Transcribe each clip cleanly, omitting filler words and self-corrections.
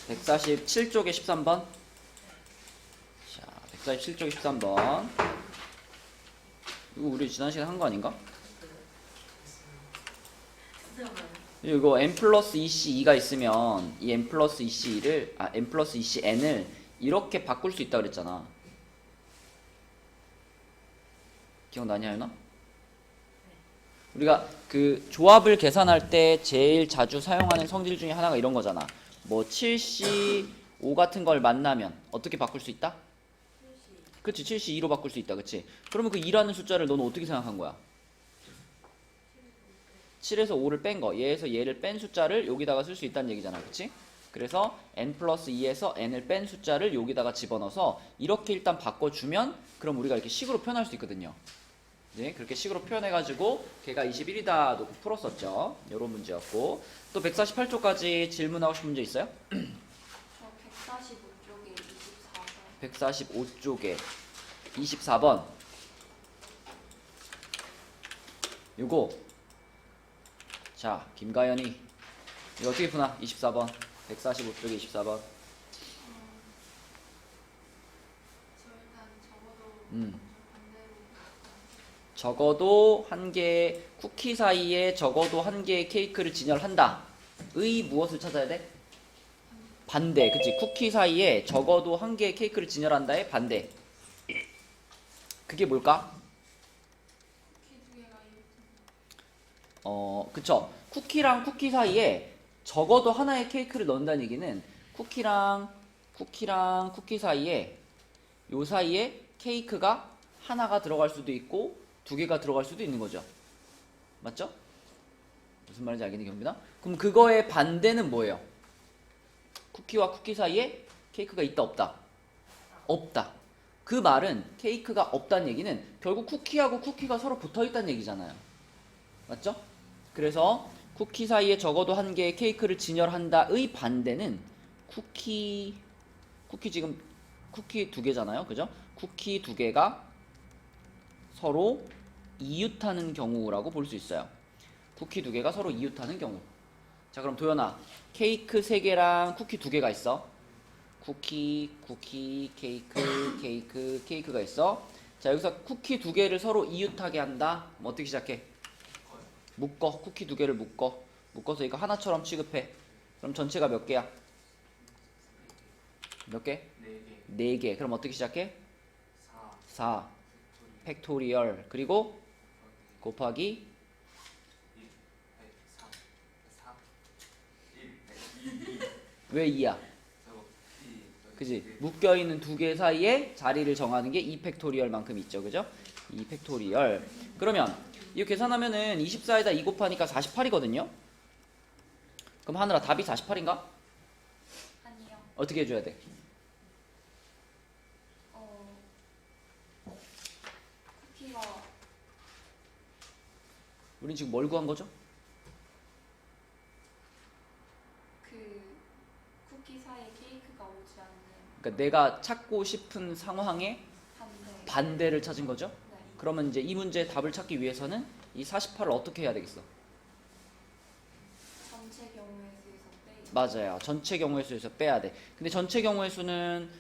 147쪽에 13번. 자, 147쪽에 13번. 이거 우리 지난 시간에 한 거 아닌가? 이거 n 플러스 2c 2가 있으면 이 n 플러스 2c n 플러스 2c n을 이렇게 바꿀 수 있다 그랬잖아. 기억나냐, 하윤아? 우리가 그 조합을 계산할 때 제일 자주 사용하는 성질 중에 하나가 이런 거잖아. 뭐 7c 5 같은 걸 만나면 어떻게 바꿀 수 있다? 그치, 7c 2로 바꿀 수 있다. 그치? 그러면 그 2라는 숫자를 너는 어떻게 생각한 거야? 7에서 5를 뺀 거, 얘에서 얘를 뺀 숫자를 여기다가 쓸 수 있다는 얘기잖아. 그치? 그래서 n 플러스 2에서 n을 뺀 숫자를 여기다가 집어넣어서 이렇게 일단 바꿔주면 그럼 우리가 이렇게 식으로 표현할 수 있거든요. 네, 그렇게 식으로 표현해가지고 걔가 21이다 놓고 풀었었죠. 요런 문제였고, 또 148쪽까지 질문하고 싶은 문제 있어요? 저 145쪽에 24번. 145쪽에 24번. 요거 자, 김가연이 이거 어떻게 푸나? 24번 145쪽에 24번. 저 일단 적어도 음. 반대로 적어도 한 개의 쿠키 사이에 적어도 한 개의 케이크를 진열한다. 의 무엇을 찾아야 돼? 반대. 그치? 쿠키 사이에 적어도 한 개의 케이크를 진열한다의 반대. 그게 뭘까? 쿠키 두 개가 이렇게 그쵸. 쿠키랑 쿠키 사이에 적어도 하나의 케이크를 넣는다는 얘기는 쿠키랑 쿠키 사이에 요 사이에 케이크가 하나가 들어갈 수도 있고 두 개가 들어갈 수도 있는 거죠. 맞죠? 무슨 말인지 알겠니, 경빈아? 그럼 그거의 반대는 뭐예요? 쿠키와 쿠키 사이에 케이크가 있다, 없다? 없다. 그 말은 케이크가 없다는 얘기는 결국 쿠키하고 쿠키가 서로 붙어 있다는 얘기잖아요. 맞죠? 그래서 쿠키 사이에 적어도 한 개의 케이크를 진열한다의 반대는 쿠키 지금 쿠키 두 개잖아요. 그죠? 쿠키 두 개가 서로 이웃하는 경우라고 볼 수 있어요. 쿠키 두 개가 서로 이웃하는 경우. 자, 그럼 도연아, 케이크 세 개랑 쿠키 두 개가 있어. 쿠키, 케이크가 있어. 자, 여기서 쿠키 두 개를 서로 이웃하게 한다. 뭐 어떻게 시작해? 묶어. 쿠키 두 개를 묶어서 이거 하나처럼 취급해. 그럼 전체가 몇 개야? 몇 개? 4개. 4개. 그럼 어떻게 시작해? 4. 4 팩토리얼. 그리고 곱하기 1, 3, 4, 1, 2. 왜 2야? 그지? 묶여있는 두 개 사이에 자리를 정하는 게 2 팩토리얼만큼 있죠. 그죠? 2 팩토리얼. 그러면 이거 계산하면은 24에다 2 곱하니까 48이거든요? 그럼 하늘아, 답이 48인가? 아니요. 어떻게 해줘야 돼? 쿠키가 우린 지금 뭘 구한 거죠? 그 쿠키 사이에 케이크가 오지 않는 그러니까 내가 찾고 싶은 상황에 반대. 반대를 찾은 거죠? 네. 그러면 이제 이 문제의 답을 찾기 위해서는 이 48을 어떻게 해야 되겠어? 전체 경우의 수에서 빼기. 맞아요. 전체 경우의 수에서 빼야 돼. 근데 전체 경우의 수는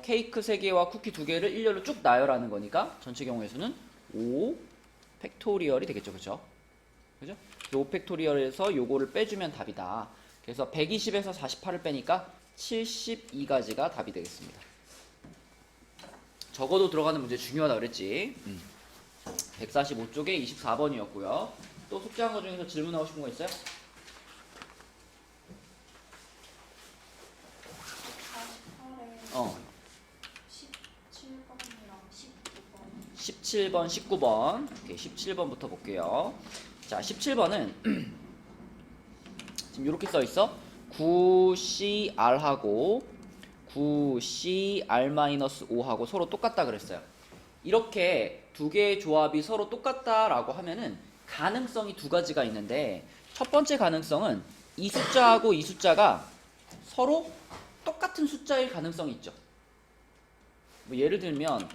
케이크 3개와 쿠키 2개를 일렬로 쭉 나열하는 거니까 전체 경우의 수는 5 팩토리얼이 되겠죠. 그죠? 그죠? 5 팩토리얼에서 요거를 빼주면 답이다. 그래서 120에서 48을 빼니까 72가지가 답이 되겠습니다. 적어도 들어가는 문제 중요하다 그랬지. 145쪽에 24번이었고요. 또 숙제한 거 중에서 질문하고 싶은 거 있어요? 48에 17번이랑 19번. 17번, 19번. 오케이, 17번부터 볼게요. 자, 17번은 지금 이렇게 써 있어. 9CR하고 9CR-5하고 서로 똑같다 그랬어요. 이렇게 두 개의 조합이 서로 똑같다라고 하면은 가능성이 두 가지가 있는데, 첫 번째 가능성은 이 숫자하고 이 숫자가 서로 똑같은 숫자일 가능성이 있죠. 뭐 예를 들면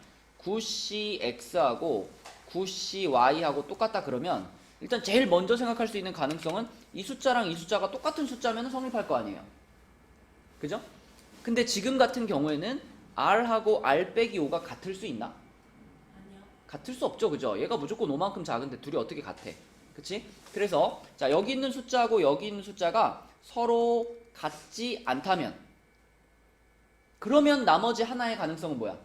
9CX하고 9CY하고 똑같다 그러면 일단 제일 먼저 생각할 수 있는 가능성은 이 숫자랑 이 숫자가 똑같은 숫자면 성립할 거 아니에요. 그죠? 근데 지금 같은 경우에는 r하고 r 빼기 5가 같을 수 있나? 아니요. 같을 수 없죠, 그죠? 얘가 무조건 5만큼 작은데 둘이 어떻게 같아? 그치? 그래서 자 여기 있는 숫자하고 여기 있는 숫자가 서로 같지 않다면 그러면 나머지 하나의 가능성은 뭐야?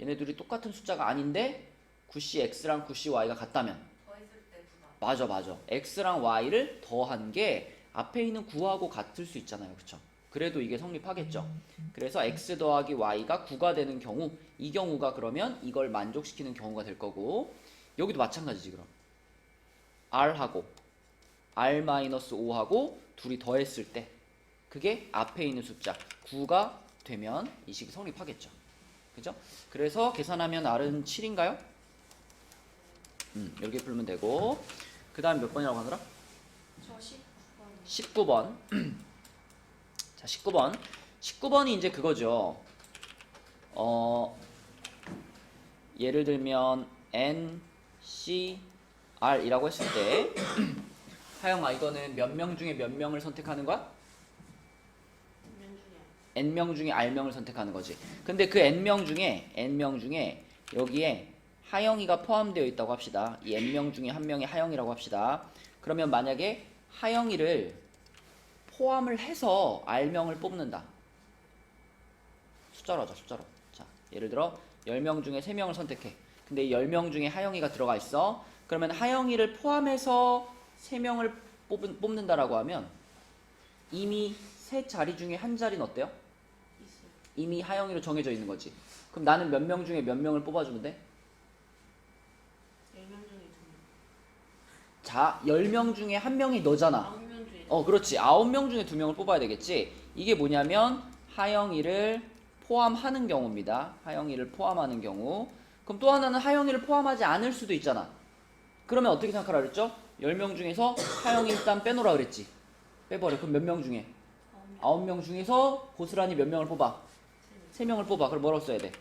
얘네 둘이 똑같은 숫자가 아닌데 구씨 x랑 구씨 y가 같다면 더했을 때 부담. 맞아 x랑 y를 더한 게 앞에 있는 9하고 같을 수 있잖아요, 그쵸? 그래도 이게 성립하겠죠. 그래서 x 더하기 y가 9가 되는 경우 이 경우가 그러면 이걸 만족시키는 경우가 될 거고 여기도 마찬가지지 그럼 r하고 r-5하고 둘이 더했을 때 그게 앞에 있는 숫자 9가 되면 이 식이 성립하겠죠. 그죠? 그래서 계산하면 r은 7인가요? 이렇게 풀면 되고 그 다음 몇 번이라고 하더라? 저 19번. 19번 자 19번이 이제 그거죠. 예를 들면 n, c, r 이라고 했을 때 하영아 이거는 몇 명 중에 몇 명을 선택하는 거야? n명 중에 r명을 선택하는 거지. 근데 그 n명 중에 여기에 하영이가 포함되어 있다고 합시다. 이 n명 중에 한 명이 하영이라고 합시다. 그러면 만약에 하영이를 포함을 해서 r명을 뽑는다. 숫자로 하자, 숫자로. 자, 예를 들어 10명 중에 3명을 선택해. 근데 이 10명 중에 하영이가 들어가 있어. 그러면 하영이를 포함해서 3명을 뽑는다라고 하면 이미 세 자리 중에 한 자리는 어때요? 이미 하영이로 정해져 있는 거지. 그럼 나는 몇 명 중에 몇 명을 뽑아주면 돼? 10명 중에 2명. 자, 10명 중에 한 명이 너잖아. 9명 중에 그렇지. 9명 중에 2명을 뽑아야 되겠지. 이게 뭐냐면 하영이를 포함하는 경우입니다. 하영이를 포함하는 경우. 그럼 또 하나는 하영이를 포함하지 않을 수도 있잖아. 그러면 어떻게 생각하라 그랬죠? 10명 중에서 하영이 일단 빼놓으라 그랬지. 빼버려. 그럼 몇 명 중에? 9명 중에서 고스란히 몇 명을 뽑아? 3명을 뽑아. 그럼 뭐라고 써야 돼? 9, 10,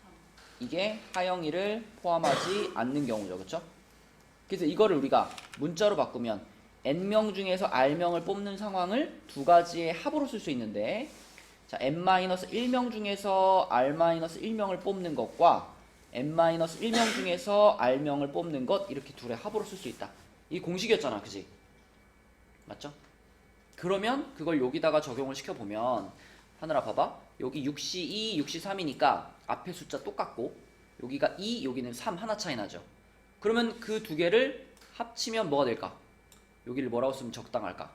3. 이게 하영이를 포함하지 않는 경우죠. 그쵸? 그래서 이거를 우리가 문자로 바꾸면 n명 중에서 r명을 뽑는 상황을 두 가지의 합으로 쓸 수 있는데 자, n-1명 중에서 r-1명을 뽑는 것과 n-1명 중에서 r명을 뽑는 것 이렇게 둘의 합으로 쓸 수 있다. 이 공식이었잖아. 그지? 맞죠? 그러면 그걸 여기다가 적용을 시켜보면 하늘아 봐봐. 여기 6시 2, 6시 3이니까 앞에 숫자 똑같고 여기가 2, 여기는 3 하나 차이 나죠. 그러면 그 두 개를 합치면 뭐가 될까? 여기를 뭐라고 쓰면 적당할까?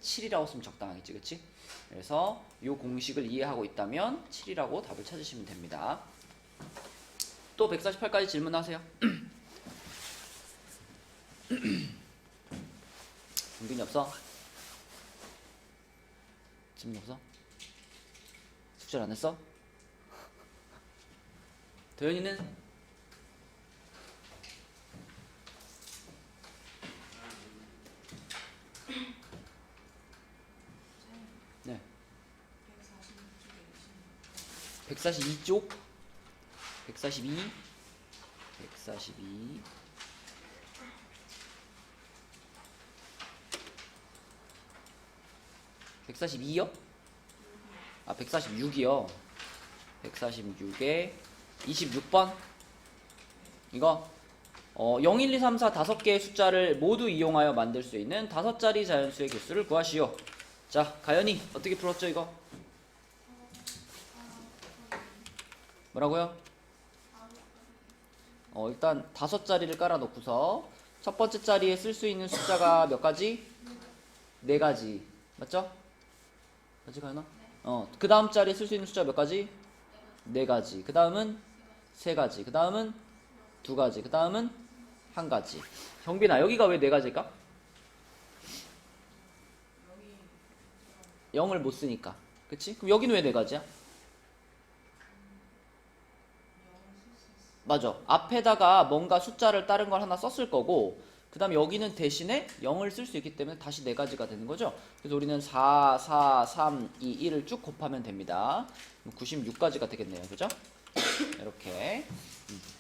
7이라고 쓰면 적당하겠지. 그치? 그래서 이 공식을 이해하고 있다면 7이라고 답을 찾으시면 됩니다. 또 148까지 질문하세요. 은근히 없어? 질문 없어? 숙제를 안 했어? 도현이는? 네. 142쪽? 142? 142 142요? 아 146이요. 146에 26번 이거 0, 1, 2, 3, 4 5개의 숫자를 모두 이용하여 만들 수 있는 5자리 자연수의 개수를 구하시오. 자, 가연이 어떻게 풀었죠 이거? 뭐라고요? 일단 5자리를 깔아놓고서 첫 번째 자리에 쓸 수 있는 숫자가 몇 가지? 4가지. 맞죠? 맞지 가연아? 그 다음 자리에 쓸 수 있는 숫자 몇 가지? 4가지. 그 다음은 3가지. 그 다음은 2가지. 그 다음은 1가지. 경빈아, 여기가 왜 4가지일까? 0을 못 쓰니까. 그치? 그럼 여기는 왜 4가지야? 맞아. 앞에다가 뭔가 숫자를 다른 걸 하나 썼을 거고, 그 다음에 여기는 대신에 0을 쓸 수 있기 때문에 다시 4가지가 되는 거죠. 그래서 우리는 4, 4, 3, 2, 1을 쭉 곱하면 됩니다. 96가지가 되겠네요. 그죠? 이렇게.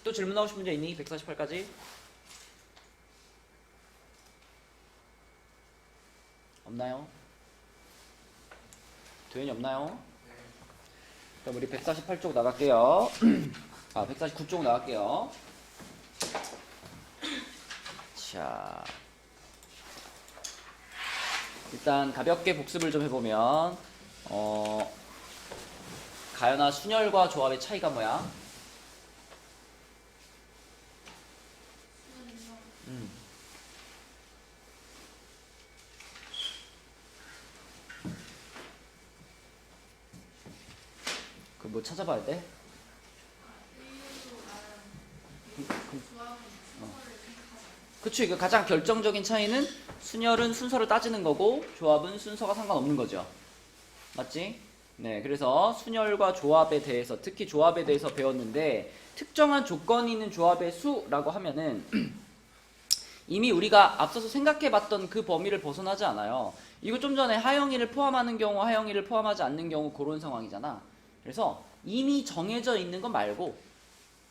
또 질문하고 싶은 문제 있니? 148까지? 없나요? 도현이 없나요? 네. 그럼 우리 148쪽 나갈게요. 아, 149쪽 나갈게요. 자, 일단 가볍게 복습을 좀 해보면 가연아, 순열과 조합의 차이가 뭐야? 그 뭐 찾아봐야 돼? 그치, 그 가장 결정적인 차이는 순열은 순서를 따지는 거고 조합은 순서가 상관없는 거죠. 맞지? 네, 그래서 순열과 조합에 대해서, 특히 조합에 대해서 배웠는데, 특정한 조건이 있는 조합의 수라고 하면은 이미 우리가 앞서서 생각해봤던 그 범위를 벗어나지 않아요. 이거 좀 전에 하영이를 포함하는 경우, 하영이를 포함하지 않는 경우 그런 상황이잖아. 그래서 이미 정해져 있는 거 말고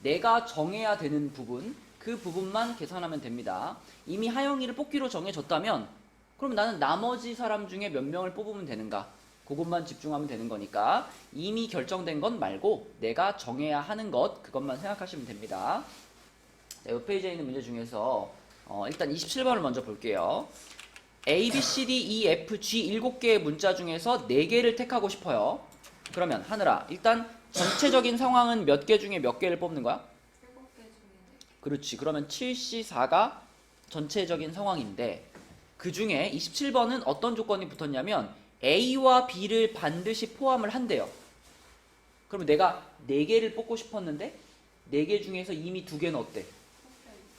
내가 정해야 되는 부분, 그 부분만 계산하면 됩니다. 이미 하영이를 뽑기로 정해졌다면 그럼 나는 나머지 사람 중에 몇 명을 뽑으면 되는가? 그것만 집중하면 되는 거니까 이미 결정된 건 말고 내가 정해야 하는 것, 그것만 생각하시면 됩니다. 자, 이 페이지에 있는 문제 중에서 일단 27번을 먼저 볼게요. A, B, C, D, E, F, G 7개의 문자 중에서 4개를 택하고 싶어요. 그러면 하늘아, 일단 전체적인 상황은 몇 개 중에 몇 개를 뽑는 거야? 7개 중에 그렇지. 그러면 7C4가 전체적인 상황인데 그 중에 27번은 어떤 조건이 붙었냐면 A와 B를 반드시 포함을 한대요. 그러면 내가 4개를 뽑고 싶었는데 4개 중에서 이미 2개는 어때?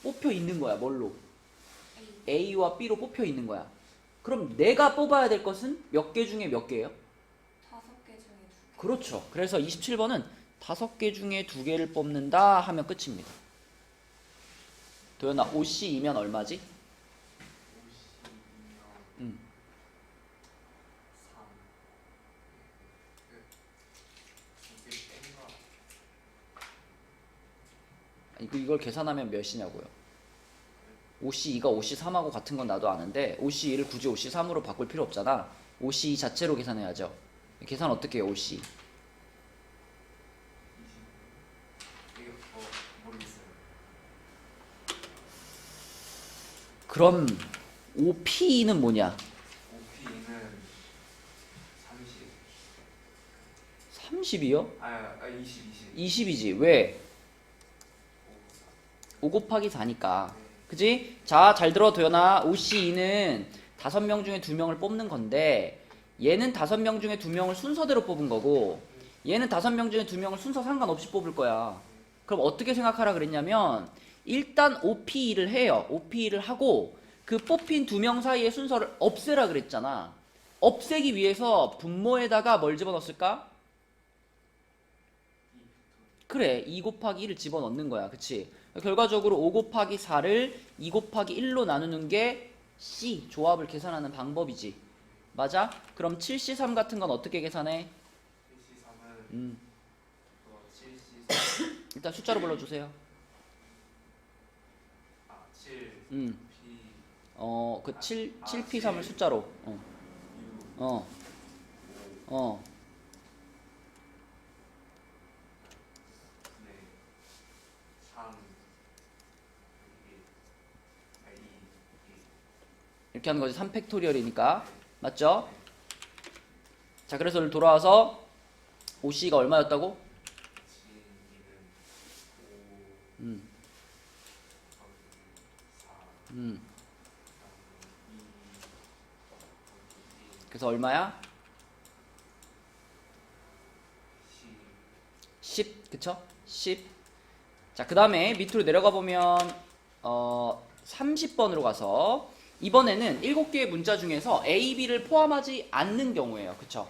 뽑혀 있는 거야. 뭘로? A와 B로 뽑혀 있는 거야. 그럼 내가 뽑아야 될 것은 몇 개 중에 몇 개예요? 5개 중에 2개. 그렇죠. 그래서 27번은 5개 중에 2개를 뽑는다 하면 끝입니다. 도연아, OC이면 얼마지? 52면 3. 이게 N가 이걸 계산하면 몇이냐고요? OC2가 OC3하고 같은 건 나도 아는데 OC2를 굳이 OC3으로 바꿀 필요 없잖아. OC2 자체로 계산해야죠. 계산 어떻게 해요, OC? 이게 모르겠어요. 그럼 OP는 뭐냐? OP는 30. 30이요? 20. 20이지. 왜? 5 곱하기 4니까. 그지? 자, 잘 들어, 도연아. OC2는 5명 중에 2명을 뽑는 건데 얘는 5명 중에 2명을 순서대로 뽑은 거고 얘는 5명 중에 2명을 순서 상관없이 뽑을 거야. 그럼 어떻게 생각하라 그랬냐면 일단 OP2를 해요. OP2를 하고 그 뽑힌 2명 사이의 순서를 없애라 그랬잖아. 없애기 위해서 분모에다가 뭘 집어넣었을까? 그래, 2 곱하기 1을 집어넣는 거야. 그치? 결과적으로 5 곱하기 4를 2 곱하기 1로 나누는 게 C, 조합을 계산하는 방법이지. 맞아? 그럼 7C3 같은 건 어떻게 계산해? 7C3은 7C3 일단 숫자로 불러주세요. 7 P, 그 7P3을 숫자로. 6 5. 네 3 2 이렇게 하는 거지. 3팩토리얼이니까. 맞죠? 자, 그래서 오늘 돌아와서 OC가 얼마였다고? 지인이는 5 4 그래서 얼마야? 10 10, 그쵸? 10. 자, 그 다음에 밑으로 내려가 보면 30번으로 가서 이번에는 7개의 문자 중에서 A, B를 포함하지 않는 경우예요. 그쵸?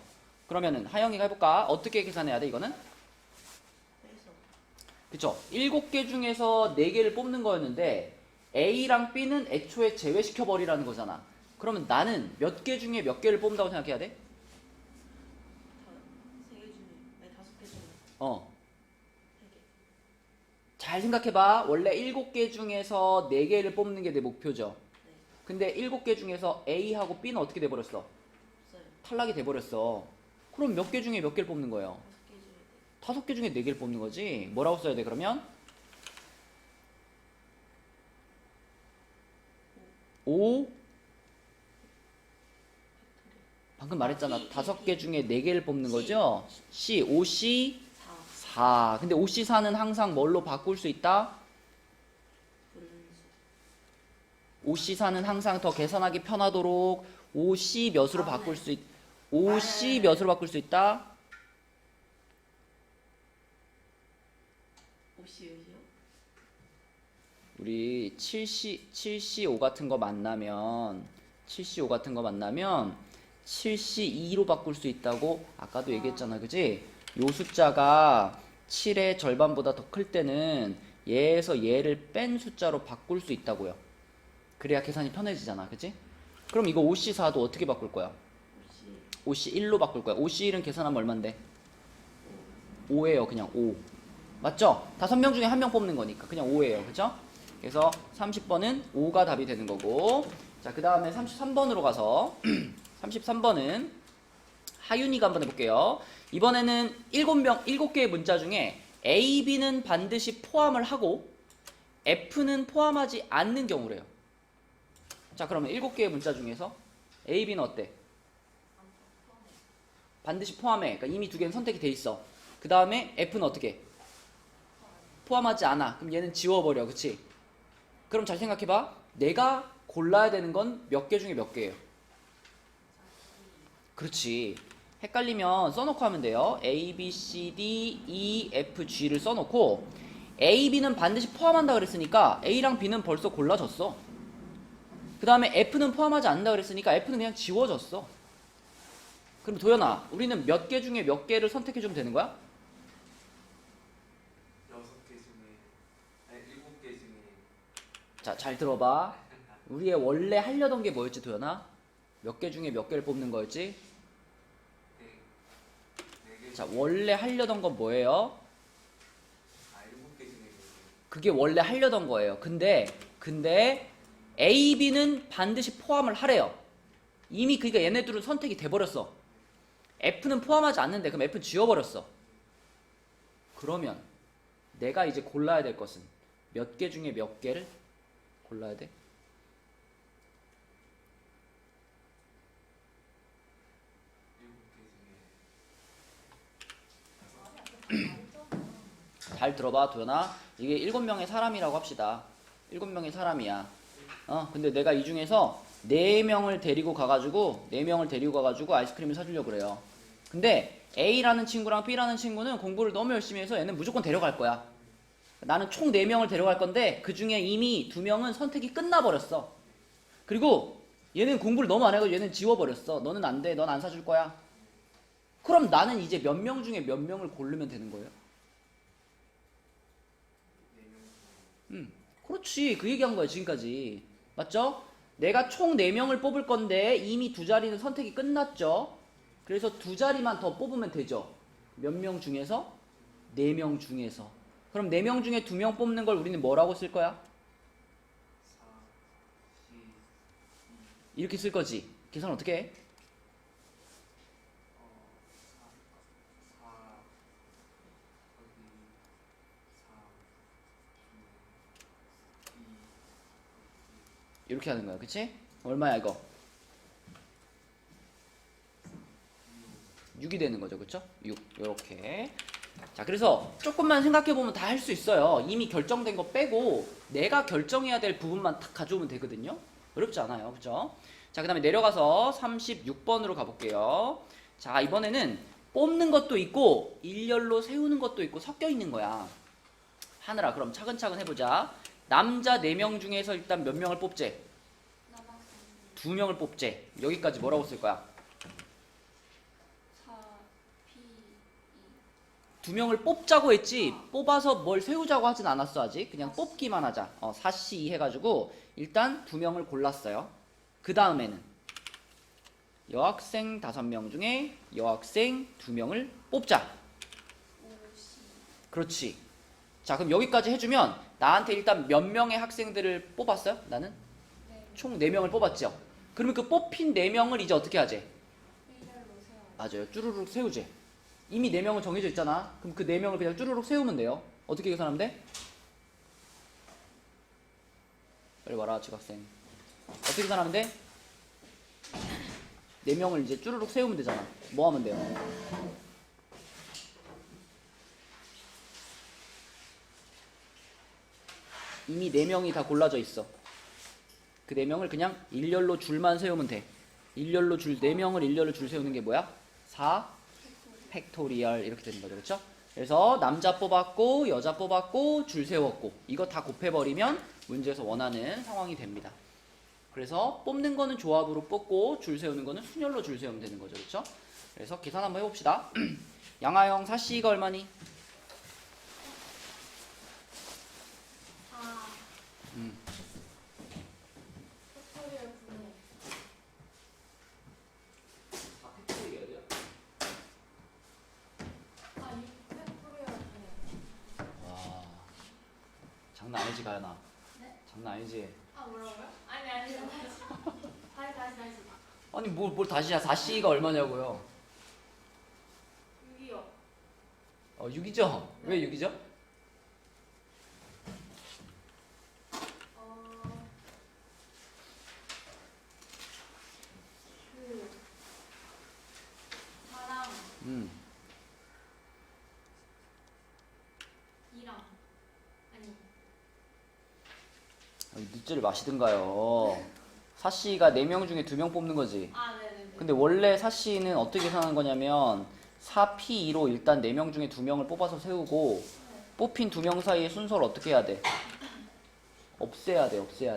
그러면은 하영이가 해볼까? 어떻게 계산해야 돼, 이거는? 그쵸? 7개 중에서 4개를 뽑는 거였는데 A랑 B는 애초에 제외시켜버리라는 거잖아. 그러면 나는 몇 개 중에 몇 개를 뽑는다고 생각해야 돼? 3개 중에, 아니 5개 중에 잘 생각해봐. 원래 7개 중에서 4개를 뽑는 게 내 목표죠. 근데 7개 중에서 A하고 B는 어떻게 돼버렸어? 탈락이 돼버렸어. 그럼 몇 개 중에 몇 개를 뽑는 거예요? 다섯 개 중에 5개 중에 네 4개를 뽑는 거지. 뭐라고 써야 돼 그러면? 5 방금 말했잖아. 5개 중에 4개를 뽑는 거죠? C, 5C, 4. 4. 근데 5C, 4는 항상 뭘로 바꿀 수 있다? 분수. 5C, 4는 항상 더 계산하기 편하도록 5C 몇으로 아, 바꿀 네. 수 있... 5C 네. 몇으로 바꿀 수 있다? 5C6이요? 우리 7C5 같은 거 만나면 7C5 같은 거 만나면 7C2로 바꿀 수 있다고 아까도 얘기했잖아. 그지? 요 숫자가 7의 절반보다 더 클 때는 얘에서 얘를 뺀 숫자로 바꿀 수 있다고요. 그래야 계산이 편해지잖아. 그지? 그럼 이거 5C4도 어떻게 바꿀 거야? 5C. 5C1로 바꿀 거야. 5C1은 계산하면 얼만데? 5예요. 그냥 5. 맞죠? 5명 중에 1명 뽑는 거니까 그냥 5예요. 그죠? 그래서 30번은 5가 답이 되는 거고. 자, 그 다음에 33번으로 가서 33번은 하윤이가 한번 해볼게요. 이번에는 7개의 문자 중에 A, B는 반드시 포함을 하고 F는 포함하지 않는 경우래요. 자, 그러면 7개의 문자 중에서 A, B는 어때? 반드시 포함해. 그러니까 이미 2개는 선택이 돼 있어. 그 다음에 F는 어떻게? 포함하지 않아. 그럼 얘는 지워버려. 그치? 그럼 잘 생각해봐. 내가 골라야 되는 건 몇 개 중에 몇 개예요? 그렇지. 헷갈리면 써놓고 하면 돼요. A, B, C, D, E, F, G를 써놓고 A, B는 반드시 포함한다 그랬으니까 A랑 B는 벌써 골라졌어. 그 다음에 F는 포함하지 않는다 그랬으니까 F는 그냥 지워졌어. 그럼 도연아, 우리는 몇 개 중에 몇 개를 선택해주면 되는 거야? 6개 중에 아니 7개 중에 자, 잘 들어봐. 우리의 원래 하려던 게 뭐였지, 도연아? 몇 개 중에 몇 개를 뽑는 거였지? 4개. 자, 원래 하려던 건 뭐예요? 아 7개 중에 4개. 그게 원래 하려던 거예요. 근데 A, B는 반드시 포함을 하래요. 이미 그러니까 얘네들은 선택이 돼버렸어. F는 포함하지 않는데 그럼 F는 지워버렸어. 그러면 내가 이제 골라야 될 것은 몇 개 중에 몇 개를 골라야 돼? 7개 중에 잘 들어봐, 도연아. 이게 7명의 사람이라고 합시다. 7명의 사람이야. 근데 내가 이 중에서 4명을 데리고 가가지고 아이스크림을 사주려고 그래요. 근데 A라는 친구랑 B라는 친구는 공부를 너무 열심히 해서 얘는 무조건 데려갈 거야. 나는 총 4명을 데려갈 건데 그 중에 이미 2명은 선택이 끝나버렸어. 그리고 얘는 공부를 너무 안 해가지고 얘는 지워버렸어. 너는 안 돼. 넌 안 사줄 거야. 그럼 나는 이제 몇 명 중에 몇 명을 고르면 되는 거예요? 4명. 그렇지. 그 얘기한 거야, 지금까지. 맞죠? 내가 총 4명을 뽑을 건데 이미 2자리는 선택이 끝났죠? 그래서 2자리만 더 뽑으면 되죠? 몇 명 중에서? 4명 중에서. 그럼 4명 중에 2명 뽑는 걸 우리는 뭐라고 쓸 거야? 4, 10, 2, 이렇게 쓸 거지. 계산 어떻게 해? 4, 4, 거기 4, 2, 이렇게 하는 거야. 그치? 얼마야 이거? 6이 되는 거죠. 그쵸? 6. 요렇게. 자, 그래서 조금만 생각해보면 다 할 수 있어요. 이미 결정된 거 빼고 내가 결정해야 될 부분만 딱 가져오면 되거든요. 어렵지 않아요. 그쵸? 자, 그 다음에 내려가서 36번으로 가볼게요. 자, 이번에는 뽑는 것도 있고 일렬로 세우는 것도 있고 섞여 있는 거야. 하늘아, 그럼 차근차근 해보자. 남자 4명 중에서 일단 몇 명을 뽑재? 남학생 2명을 뽑재. 여기까지 뭐라고 쓸 거야? 4, P, 2. 2명을 뽑자고 했지 뽑아서 뭘 세우자고 하진 않았어. 아직 그냥 뽑기만 하자. 4C2 해가지고 일단 2명을 골랐어요. 그 다음에는 여학생 5명 중에 여학생 2명을 뽑자. 5C. 그렇지. 자, 그럼 여기까지 해주면 나한테 일단 몇 명의 학생들을 뽑았어요? 나는 네. 총 4명을 뽑았죠. 그러면 그 뽑힌 4명을 이제 어떻게 하지? 일렬로 세워요. 맞아요. 쭈루룩 세우지. 이미 4명은 정해져 있잖아. 그럼 그 4명을 그냥 쭈루룩 세우면 돼요. 어떻게 계산하면 돼? 빨리 와라 지각생. 어떻게 계산하면 돼? 4명을 이제 쭈루룩 세우면 되잖아. 뭐 하면 돼요? 이미 4명이 다 골라져 있어. 그 4명을 그냥 일렬로 줄만 세우면 돼. 일렬로 줄 4명을 일렬로 줄 세우는 게 뭐야? 4 팩토리얼 이렇게 되는 거죠. 그렇죠? 그래서 남자 뽑았고 여자 뽑았고 줄 세웠고 이거 다 곱해버리면 문제에서 원하는 상황이 됩니다. 그래서 뽑는 거는 조합으로 뽑고 줄 세우는 거는 순열로 줄 세우면 되는 거죠. 그렇죠? 그래서 계산 한번 해봅시다. 양하영 4C가 얼마니? 4 팩토리얼 분의 아 6 팩토리얼 분의 와, 장난 아니지 가연아. 네? 장난 아니지. 아 뭐라고요? 아니 다시 아니 뭘 다시야. 4C가 얼마냐고요. 6이요. 6이죠? 왜 6이죠? 그 4랑 음. 2랑 아니 늦지를 마시든가요. 4C가 4명 중에 2명 뽑는 거지. 아 네네네. 근데 원래 4C는 어떻게 계산하는 거냐면 4P2로 일단 4명 중에 2명을 뽑아서 세우고 뽑힌 2명 사이의 순서를 어떻게 해야 돼? 없애야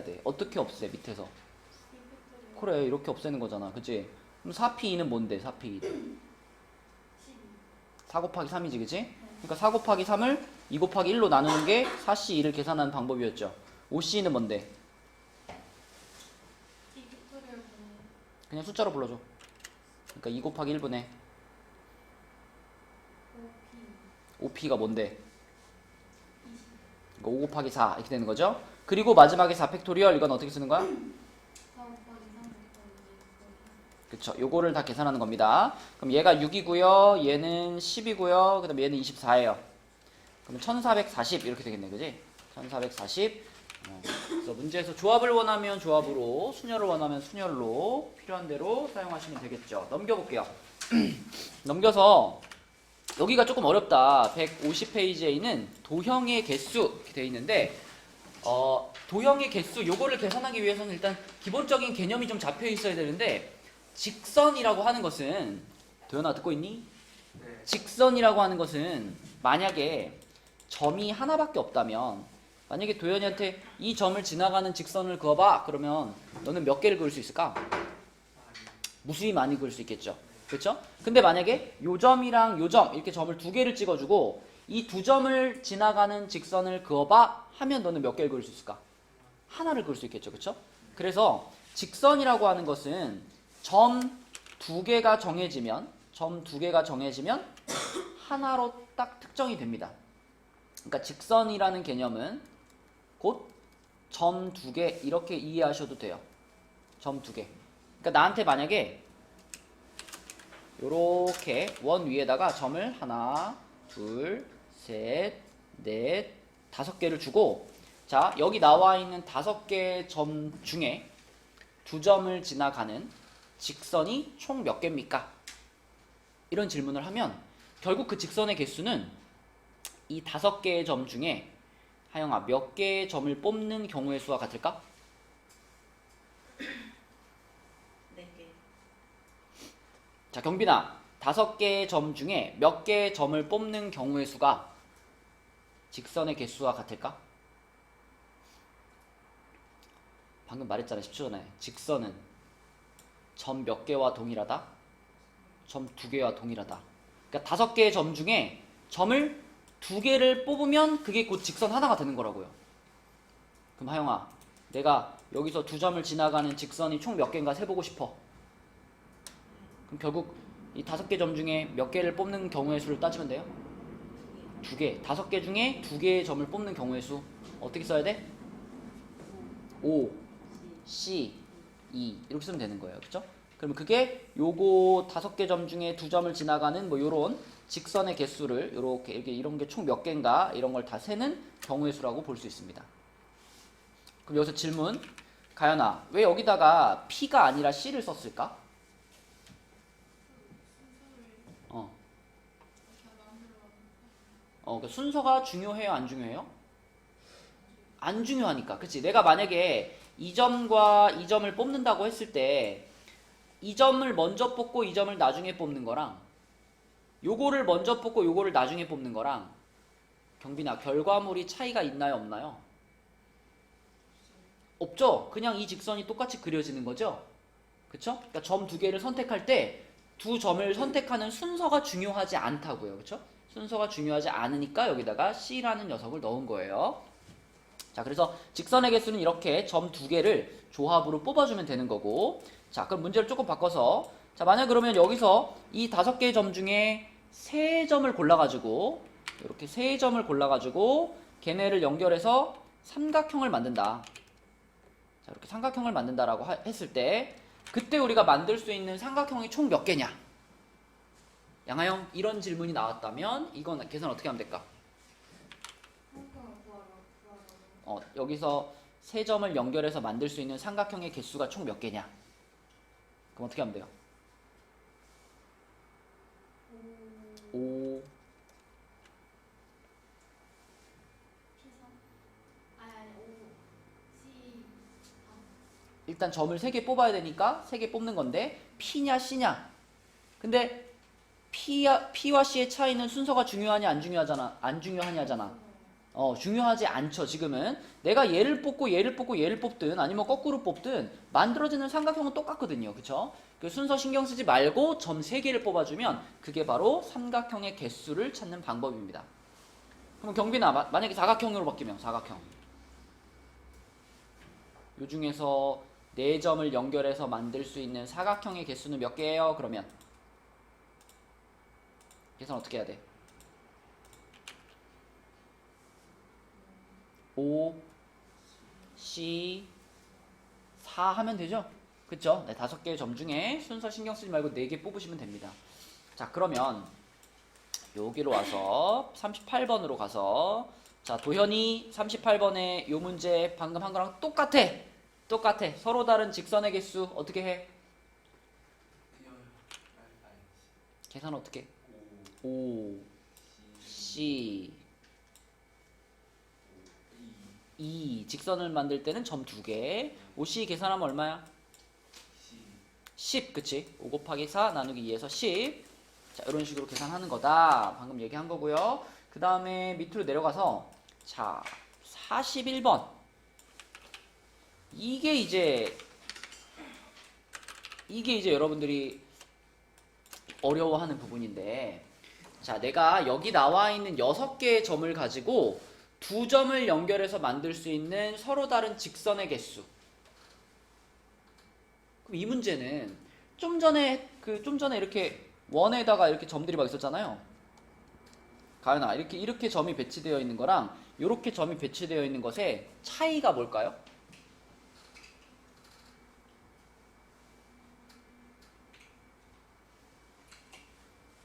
돼. 어떻게 없애 밑에서? 그래 이렇게 없애는 거잖아. 그치? 그럼 4P2는 뭔데? 4P2 4 곱하기 3이지 그치? 그러니까 4 곱하기 3을 2 곱하기 1로 나누는 게 4C2를 계산하는 방법이었죠. 5C는 뭔데? 팩토리얼 분의 그냥 숫자로 불러줘. 그러니까 2 곱하기 1분의 5P 5P가 뭔데? 20 그러니까 5 곱하기 4 이렇게 되는 거죠. 그리고 마지막에 4 팩토리얼 이건 어떻게 쓰는 거야? 4 곱하기 3 곱하기 그쵸. 요거를 다 계산하는 겁니다. 그럼 얘가 6이고요. 얘는 10이고요. 그 다음에 얘는 24예요. 그럼 1440 이렇게 되겠네. 그지? 1440. 그래서 문제에서 조합을 원하면 조합으로, 순열을 원하면 순열로 필요한 대로 사용하시면 되겠죠. 넘겨볼게요. 넘겨서 여기가 조금 어렵다. 150페이지에는 도형의 개수 이렇게 되어 있는데 도형의 개수 요거를 계산하기 위해서는 일단 기본적인 개념이 좀 잡혀 있어야 되는데 직선이라고 하는 것은 도현아 듣고 있니? 네. 직선이라고 하는 것은 만약에 점이 하나밖에 없다면 만약에 도현이한테 이 점을 지나가는 직선을 그어봐 그러면 너는 몇 개를 그을 수 있을까? 무수히 많이 그을 수 있겠죠. 그렇죠? 근데 만약에 요 점이랑 요 점 이렇게 점을 2개를 찍어주고 이 2점을 지나가는 직선을 그어봐 하면 너는 몇 개를 그을 수 있을까? 하나를 그을 수 있겠죠. 그렇죠? 그래서 직선이라고 하는 것은 점 2개가 정해지면 하나로 딱 특정이 됩니다. 그러니까 직선이라는 개념은 곧 점 2개 이렇게 이해하셔도 돼요. 점 2개. 그러니까 나한테 만약에 요렇게 원 위에다가 점을 하나, 둘, 셋, 넷, 5개를 주고 자 여기 나와 있는 5개의 점 중에 2점을 지나가는 직선이 총 몇 개입니까? 이런 질문을 하면 결국 그 직선의 개수는 이 5개의 점 중에 하영아 몇 개의 점을 뽑는 경우의 수와 같을까? 4개. 자 경빈아 5개의 점 중에 몇 개의 점을 뽑는 경우의 수가 직선의 개수와 같을까? 방금 말했잖아 10초 전에 직선은 점 몇 개와 동일하다? 점 2개와 동일하다. 그러니까 5개의 점 중에 점을 2개를 뽑으면 그게 곧 직선 하나가 되는 거라고요. 그럼 하영아 내가 여기서 2점을 지나가는 직선이 총 몇 개인가 세보고 싶어. 그럼 결국 이 5개 점 중에 몇 개를 뽑는 경우의 수를 따지면 돼요? 2개. 5개 중에 2개의 점을 뽑는 경우의 수 어떻게 써야 돼? 5, C, 2 이렇게 쓰면 되는 거예요. 그렇죠? 그러면 그게 요거 5개 점 중에 2점을 지나가는 뭐 요런 직선의 개수를 요렇게 이런 게 총 몇 개인가 이런 걸 다 세는 경우의 수라고 볼 수 있습니다. 그럼 여기서 질문. 가연아, 왜 여기다가 P가 아니라 C를 썼을까? 순서를 이렇게 만들어. 그 순서가 중요해요, 안 중요해요? 안 중요하니까. 그치? 내가 만약에 이 점과 이 점을 뽑는다고 했을 때 이 점을 먼저 뽑고 이 점을 나중에 뽑는 거랑 요거를 먼저 뽑고 요거를 나중에 뽑는 거랑 경빈아, 결과물이 차이가 있나요, 없나요? 없죠? 그냥 이 직선이 똑같이 그려지는 거죠? 그쵸? 그러니까 점 2개를 선택할 때 두 점을 선택하는 순서가 중요하지 않다고요. 그쵸? 순서가 중요하지 않으니까 여기다가 C라는 녀석을 넣은 거예요. 자, 그래서 직선의 개수는 이렇게 점 2개를 조합으로 뽑아주면 되는 거고. 자, 그럼 문제를 조금 바꿔서, 자, 만약 그러면 여기서 이 5개의 점 중에 3점을 골라가지고 이렇게 3점을 골라가지고 걔네를 연결해서 삼각형을 만든다. 자, 이렇게 삼각형을 만든다라고 했을 때 그때 우리가 만들 수 있는 삼각형이 총 몇 개냐? 양하영, 이런 질문이 나왔다면 이건 계산 어떻게 하면 될까? 여기서 3점을 연결해서 만들 수 있는 삼각형의 개수가 총 몇 개냐? 그럼 어떻게 하면 돼요? 5. 일단 점을 3개 뽑아야 되니까 3개 뽑는 건데 P냐 C냐? 근데 P와 C의 차이는 순서가 중요하냐 안 중요하잖아? 안 중요하냐잖아. 중요하지 않죠. 지금은 내가 얘를 뽑고 얘를 뽑고 얘를 뽑든 아니면 거꾸로 뽑든 만들어지는 삼각형은 똑같거든요. 그쵸? 그 순서 신경 쓰지 말고 점 3개를 뽑아주면 그게 바로 삼각형의 개수를 찾는 방법입니다. 그럼 경빈아, 만약에 사각형으로 바뀌면 사각형 요 중에서 4점을 연결해서 만들 수 있는 사각형의 개수는 몇 개예요? 그러면 계산 어떻게 해야 돼? 5, C, 4 하면 되죠? 그쵸? 네, 5개의 점 중에 순서 신경 쓰지 말고 4개 뽑으시면 됩니다. 자, 그러면 여기로 와서 38번으로 가서, 자, 도현이 38번의 요 문제 방금 한 거랑 똑같아. 서로 다른 직선의 개수 어떻게 해? 계산 어떻게? 5, C, 2. 직선을 만들 때는 점 2개. 5C 계산하면 얼마야? 10. 그치? 5 곱하기 4 나누기 2에서 10. 자, 이런 식으로 계산하는 거다. 방금 얘기한 거고요. 그 다음에 밑으로 내려가서, 자, 41번. 이게 이제 여러분들이 어려워하는 부분인데, 자, 내가 여기 나와 있는 6개의 점을 가지고 2점을 연결해서 만들 수 있는 서로 다른 직선의 개수. 그럼 이 문제는 좀 전에 이렇게 원에다가 이렇게 점들이 막 있었잖아요. 가연아, 이렇게 점이 배치되어 있는 거랑 이렇게 점이 배치되어 있는 것의 차이가 뭘까요?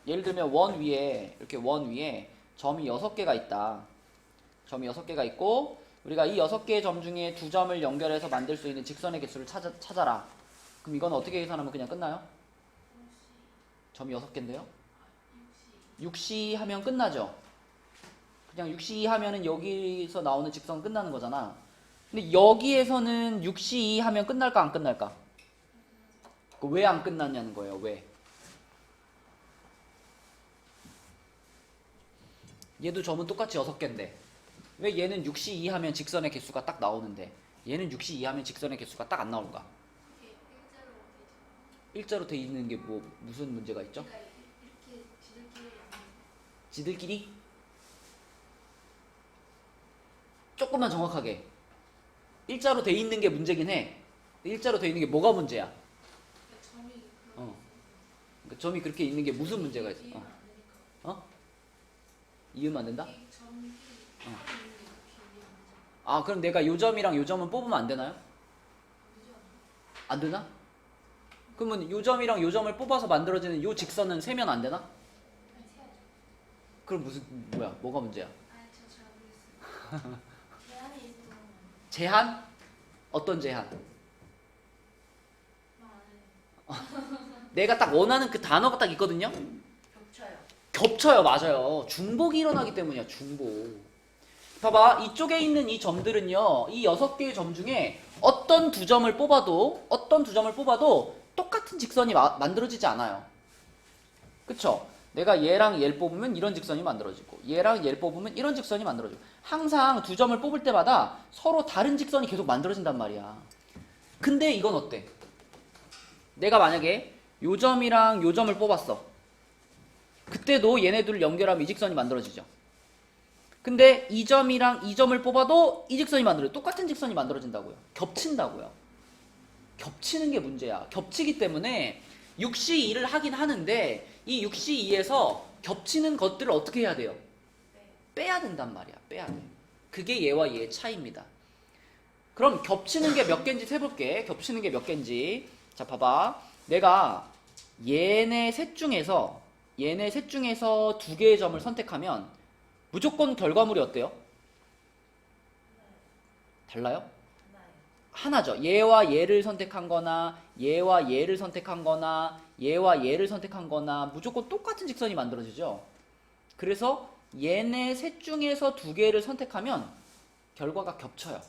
예를 들면 원 위에 점이 6개가 있다. 점이 6개가 있고 우리가 이 6개의 점 중에 2점을 연결해서 만들 수 있는 직선의 개수를 찾아라. 그럼 이건 어떻게 계산하면 그냥 끝나요? 점이 6개인데요? 6C 하면 끝나죠? 그냥 6C 하면은 여기서 나오는 직선 끝나는 거잖아. 근데 여기에서는 6C 하면 끝날까 안 끝날까? 왜 안 끝났냐는 거예요. 왜? 얘도 점은 똑같이 6개인데 왜 얘는 6C2 하면 직선의 개수가 딱 나오는데 얘는 6C2 하면 직선의 개수가 딱 안 나올까? 일자로 돼 있는 게 무슨 문제가 있죠? 지들끼리? 조금만 정확하게. 일자로 돼 있는 게 문제긴 해. 일자로 돼 있는 게 뭐가 문제야? 그러니까 점이 그렇게 있는 게 무슨 문제가 있어? 이으면 안 된다? 그럼 내가 요 점이랑 요 점은 뽑으면 안 되나요? 안 되나? 그러면 요 점이랑 요 점을 뽑아서 만들어지는 요 직선은 세면 안 되나? 아니 세야죠. 그럼 무슨 뭐야? 뭐가 문제야? 아니 저 잘 모르겠어요. 제한이 있어서 제한? 어떤 제한? 말안 해요. 내가 딱 원하는 그 단어가 딱 있거든요. 겹쳐요. 겹쳐요, 맞아요. 중복이 일어나기 때문이야, 중복. 봐봐, 이쪽에 있는 이 점들은요, 이 6개의 점 중에 어떤 두 점을 뽑아도 똑같은 직선이 만들어지지 않아요. 그쵸? 내가 얘랑 얘를 뽑으면 이런 직선이 만들어지고, 얘랑 얘를 뽑으면 이런 직선이 만들어지고, 항상 두 점을 뽑을 때마다 서로 다른 직선이 계속 만들어진단 말이야. 근데 이건 어때? 내가 만약에 요 점이랑 요 점을 뽑았어. 그때도 얘네들을 연결하면 이 직선이 만들어지죠. 근데 이 점이랑 이 점을 뽑아도 이 직선이 만들어요. 똑같은 직선이 만들어진다고요. 겹친다고요. 겹치는 게 문제야. 겹치기 때문에 6시 2를 하긴 하는데 이 6시 2에서 겹치는 것들을 어떻게 해야 돼요? 빼야 된단 말이야. 빼야 돼. 그게 얘와 얘의 차이입니다. 그럼 겹치는 게 몇 개인지 세볼게. 겹치는 게 몇 개인지. 자, 봐봐. 내가 얘네 셋 중에서 두 개의 점을 선택하면 무조건 결과물이 어때요? 달라요? 하나죠. 얘와 얘를 선택한 거나 얘와 얘를 선택한 거나 얘와 얘를 선택한 거나 무조건 똑같은 직선이 만들어지죠. 그래서 얘네 셋 중에서 두 개를 선택하면 결과가 겹쳐요.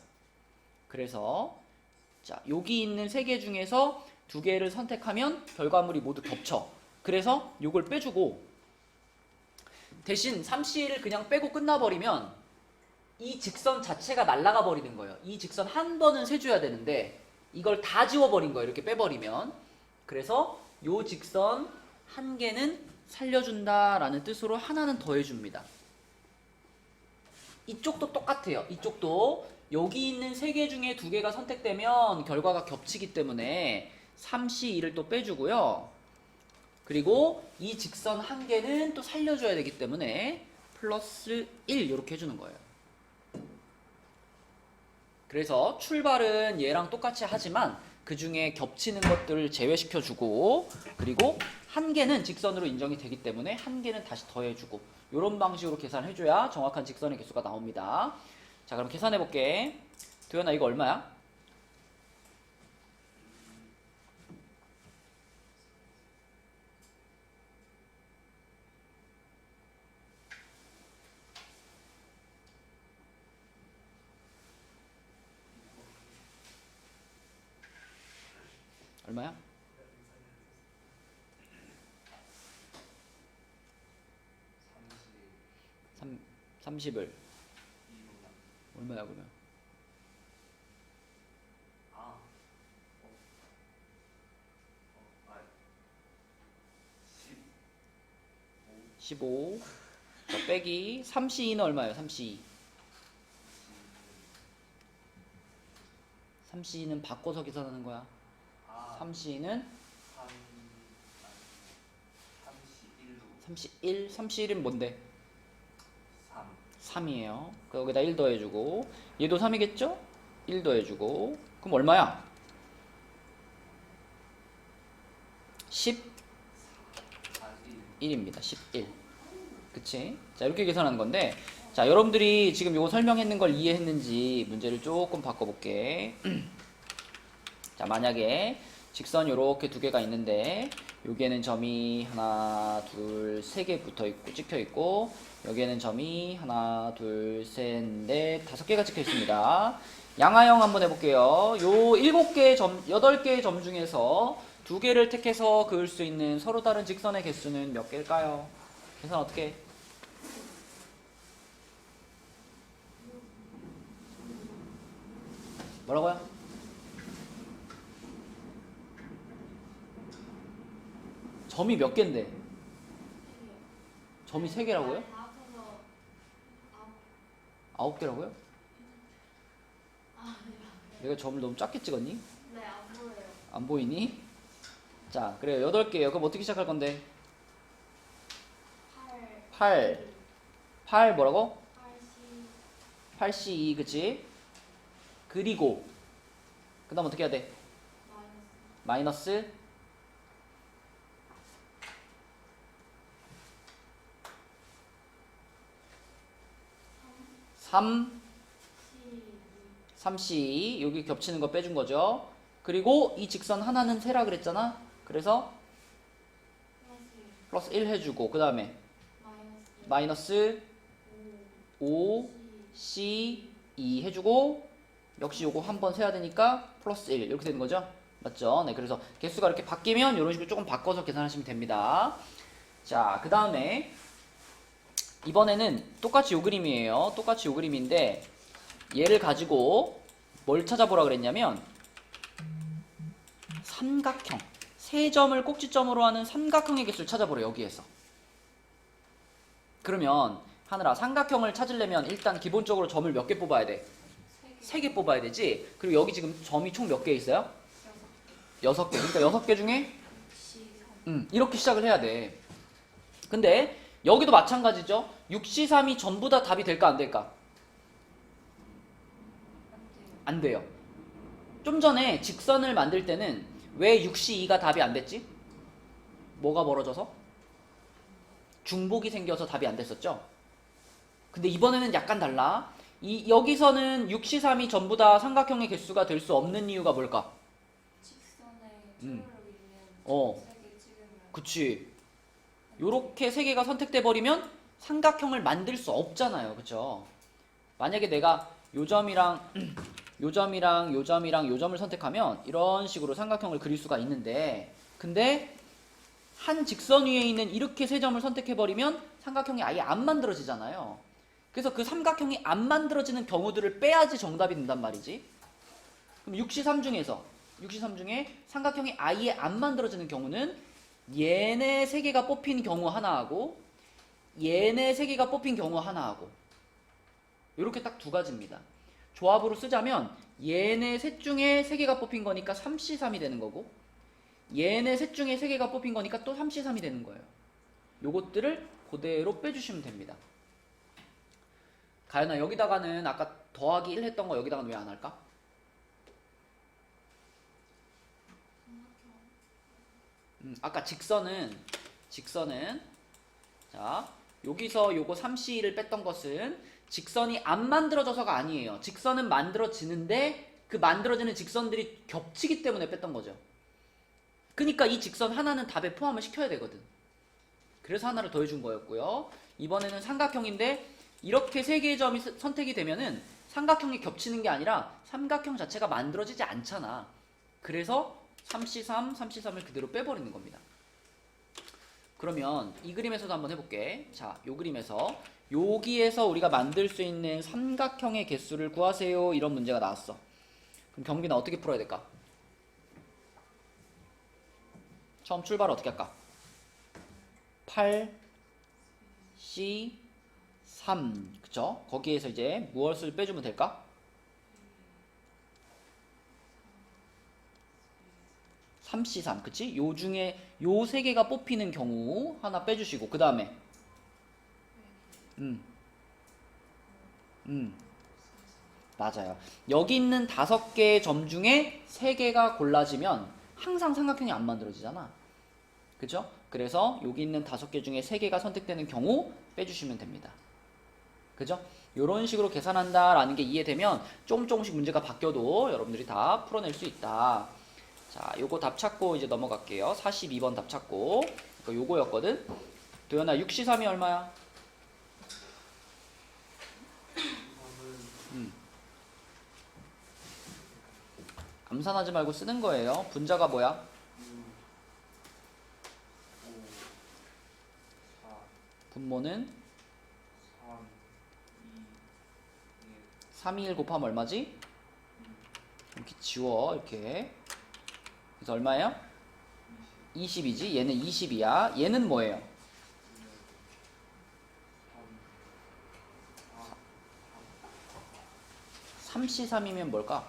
그래서 자, 여기 있는 세 개 중에서 두 개를 선택하면 결과물이 모두 겹쳐. 그래서 요걸 빼주고 대신 3C를 그냥 빼고 끝나버리면 이 직선 자체가 날아가 버리는 거예요. 이 직선 한 번은 세줘야 되는데 이걸 다 지워버린 거예요. 이렇게 빼버리면. 그래서 요 직선 한 개는 살려준다라는 뜻으로 하나는 더해줍니다. 이쪽도 똑같아요. 이쪽도 여기 있는 세 개 중에 두 개가 선택되면 결과가 겹치기 때문에 3C2를 또 빼주고요. 그리고 이 직선 한 개는 또 살려줘야 되기 때문에 플러스 1 이렇게 해주는 거예요. 그래서 출발은 얘랑 똑같이 하지만 그 중에 겹치는 것들을 제외시켜주고 그리고 한 개는 직선으로 인정이 되기 때문에 한 개는 다시 더해주고 이런 방식으로 계산해줘야 정확한 직선의 개수가 나옵니다. 자, 그럼 계산해볼게. 도현아, 이거 얼마야? 얼마야? 30을 얼마야 그러면? 아, 15 자, 빼기 3C2는 얼마예요? 3C2 3C2는 바꿔서 계산하는 거야. 3C2는 31 31은 뭔데? 3이에요. 여기다 1 더해주고 얘도 3이겠죠? 1 더해주고 그럼 얼마야? 11입니다. 11 그치? 자, 이렇게 계산하는 건데 자, 여러분들이 지금 요거 설명했는 걸 이해했는지 문제를 조금 바꿔볼게. 자, 만약에 직선 요렇게 두 개가 있는데 여기에는 점이 하나, 둘, 세 개 붙어있고 찍혀있고 여기에는 점이 하나, 둘, 셋, 넷, 5개가 찍혀있습니다. 양화형 한번 해볼게요. 요 7개의 점, 8개의 점 중에서 2개를 택해서 그을 수 있는 서로 다른 직선의 개수는 몇 개일까요? 계산 어떻게 해? 뭐라고요? 점이 몇 개인데? 점이 3개라고요? 다 합쳐서 9개라고요? 내가 점을 너무 작게 찍었니? 네, 안 보여요. 안 보이니? 자, 그래요. 8개예요. 그럼 어떻게 시작할 건데? 8 8 뭐라고? 8C2 그치? 그리고 그 다음 어떻게 해야 돼? 마이너스 3, C 3C 여기 겹치는 거 빼준 거죠. 그리고 이 직선 하나는 세라 그랬잖아. 그래서 플러스 플러스 1 해주고 그 다음에 마이너스 마이너스 5, C C, 2 해주고 역시 요거 한 번 세야 되니까 플러스 1 이렇게 되는 거죠. 맞죠? 네, 그래서 개수가 이렇게 바뀌면 이런 식으로 조금 바꿔서 계산하시면 됩니다. 자, 그 다음에 이번에는 똑같이 요 그림이에요. 똑같이 요 그림인데 얘를 가지고 뭘 찾아보라 그랬냐면 삼각형, 세 점을 꼭지점으로 하는 삼각형의 개수를 찾아보래 여기에서. 그러면 하늘아, 삼각형을 찾으려면 일단 기본적으로 점을 몇 개 뽑아야 돼? 3개 뽑아야 되지. 그리고 여기 지금 점이 총 몇 개 있어요? 6개. 그러니까 6개 중에 C 이렇게 시작을 해야 돼. 근데 여기도 마찬가지죠. 6C3이 전부 다 답이 될까 안 될까? 안 돼요. 좀 전에 직선을 만들 때는 왜 6C2가 답이 안 됐지? 뭐가 벌어져서? 중복이 생겨서 답이 안 됐었죠? 근데 이번에는 약간 달라. 여기서는 6C3이 전부 다 삼각형의 개수가 될 수 없는 이유가 뭘까? 직선의 음. 투를 있는 어. 3개 찍으면 그치. 요렇게 세 개가 선택돼 버리면 삼각형을 만들 수 없잖아요. 그쵸? 만약에 내가 요 점이랑 요 점이랑 요 점이랑 요 점을 선택하면 이런 식으로 삼각형을 그릴 수가 있는데, 근데 한 직선 위에 있는 이렇게 세 점을 선택해 버리면 삼각형이 아예 안 만들어지잖아요. 그래서 그 삼각형이 안 만들어지는 경우들을 빼야지 정답이 된단 말이지. 그럼 6C3 중에 삼각형이 아예 안 만들어지는 경우는 얘네 세 개가 뽑힌 경우 하나하고 얘네 세 개가 뽑힌 경우 하나하고 이렇게 딱 두 가지입니다. 조합으로 쓰자면 얘네 셋 중에 세 개가 뽑힌 거니까 3C3이 되는 거고, 얘네 셋 중에 세 개가 뽑힌 거니까 또 3C3이 되는 거예요. 요것들을 그대로 빼주시면 됩니다. 가연아, 여기다가는 아까 더하기 1 했던 거 여기다가는 왜 안 할까? 아까 직선은 자, 여기서 요거 3C를 뺐던 것은 직선이 안 만들어져서가 아니에요. 직선은 만들어지는데 그 만들어지는 직선들이 겹치기 때문에 뺐던 거죠. 그러니까 이 직선 하나는 답에 포함을 시켜야 되거든. 그래서 하나를 더해준 거였고요. 이번에는 삼각형인데 이렇게 세 개의 점이 선택이 되면은 삼각형이 겹치는 게 아니라 삼각형 자체가 만들어지지 않잖아. 그래서 3C3, 3C3을 그대로 빼버리는 겁니다. 그러면 이 그림에서도 한번 해볼게. 자, 요 그림에서 여기에서 우리가 만들 수 있는 삼각형의 개수를 구하세요. 이런 문제가 나왔어. 그럼 경빈아 어떻게 풀어야 될까? 처음 출발을 어떻게 할까? 8, C, 3. 그쵸? 거기에서 이제 무엇을 빼주면 될까? 3C3. 그치? 요 중에 요 세 개가 뽑히는 경우 하나 빼주시고, 그 다음에 맞아요. 여기 있는 5개의 점 중에 3개가 골라지면 항상 삼각형이 안 만들어지잖아. 그죠? 그래서 여기 있는 5개 중에 3개가 선택되는 경우 빼주시면 됩니다. 그죠? 이런 식으로 계산한다라는 게 이해되면 조금씩 문제가 바뀌어도 여러분들이 다 풀어낼 수 있다. 자, 요거 답 찾고 이제 넘어갈게요. 42번 답 찾고. 요거였거든. 도연아, 6C3이 얼마야? 암산하지 말고 쓰는 거예요. 분자가 뭐야? 분모는 3, 2, 1 곱하면 얼마지? 이렇게 지워. 이렇게. 그래서 얼마예요? 20이지. 얘는 20이야. 얘는 뭐예요? 3C3이면 뭘까?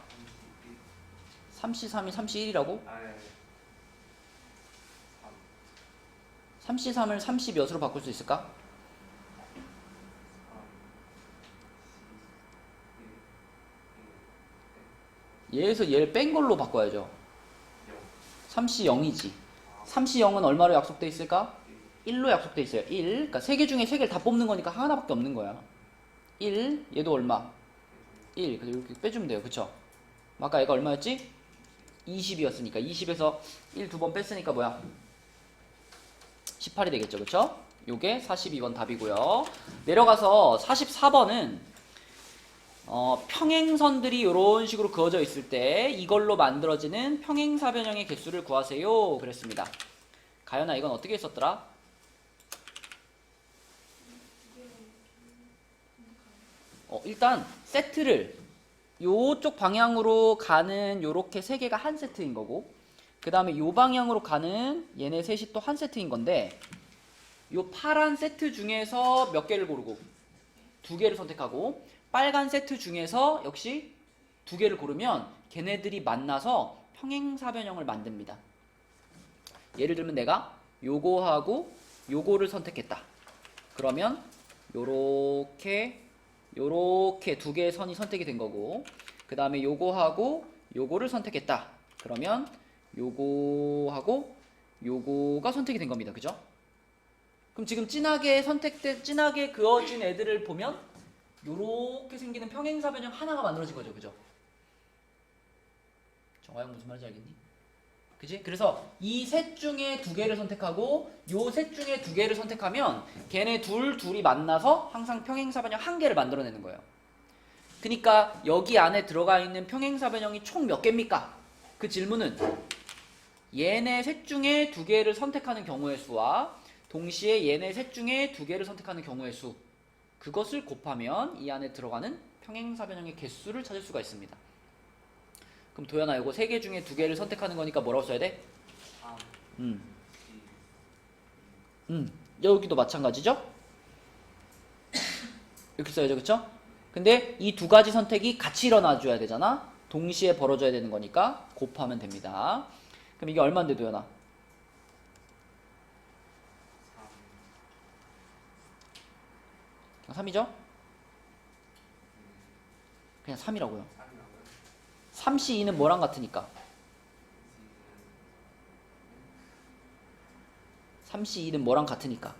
3C3이 31이라고? 3C3을 30 몇으로 바꿀 수 있을까? 얘에서 얘를 뺀 걸로 바꿔야죠. 3C0이지. 3C0은 얼마로 약속돼 있을까? 1로 약속돼 있어요. 1. 그러니까 3개 중에 3개를 다 뽑는 거니까 하나밖에 없는 거야. 1, 얘도 얼마? 1. 그래서 이렇게 빼주면 돼요. 그쵸? 아까 얘가 얼마였지? 20이었으니까 20에서 1 두 번 뺐으니까 뭐야? 18이 되겠죠. 그쵸? 요게 42번 답이고요. 내려가서 44번은 평행선들이 이런 식으로 그어져 있을 때 이걸로 만들어지는 평행사변형의 개수를 구하세요. 그랬습니다. 가연아 이건 어떻게 했었더라? 일단 세트를 요쪽 방향으로 가는 요렇게 세 개가 한 세트인 거고 그 다음에 요 방향으로 가는 얘네 셋이 또 한 세트인 건데 요 파란 세트 중에서 몇 개를 고르고 두 개를 선택하고 빨간 세트 중에서 역시 두 개를 고르면 걔네들이 만나서 평행사변형을 만듭니다. 예를 들면 내가 요거하고 요거를 선택했다. 그러면 요렇게 두 개의 선이 선택이 된 거고 그 다음에 요거하고 요거를 선택했다. 그러면 요거하고 요거가 선택이 된 겁니다. 그죠? 그럼 지금 진하게 그어진 애들을 보면 요렇게 생기는 평행사변형 하나가 만들어진 거죠. 그죠? 정화영 무슨 말인지 알겠니? 그지? 그래서 이 셋 중에 두 개를 선택하고 요 셋 중에 두 개를 선택하면 걔네 둘이 만나서 항상 평행사변형 한 개를 만들어내는 거예요. 그러니까 여기 안에 들어가 있는 평행사변형이 총 몇 개입니까? 그 질문은 얘네 셋 중에 두 개를 선택하는 경우의 수와 동시에 얘네 셋 중에 두 개를 선택하는 경우의 수 그것을 곱하면 이 안에 들어가는 평행사변형의 개수를 찾을 수가 있습니다. 그럼 도연아 이거 세 개 중에 두 개를 선택하는 거니까 뭐라고 써야 돼? 3, 여기도 마찬가지죠? 이렇게 써야죠. 그쵸? 근데 이 두 가지 선택이 같이 일어나 줘야 되잖아. 동시에 벌어져야 되는 거니까 곱하면 됩니다. 그럼 이게 얼마인데 도연아? 3이죠? 그냥 3이라고요. 3C2는 뭐랑 같으니까? 3C2는 뭐랑 같으니까?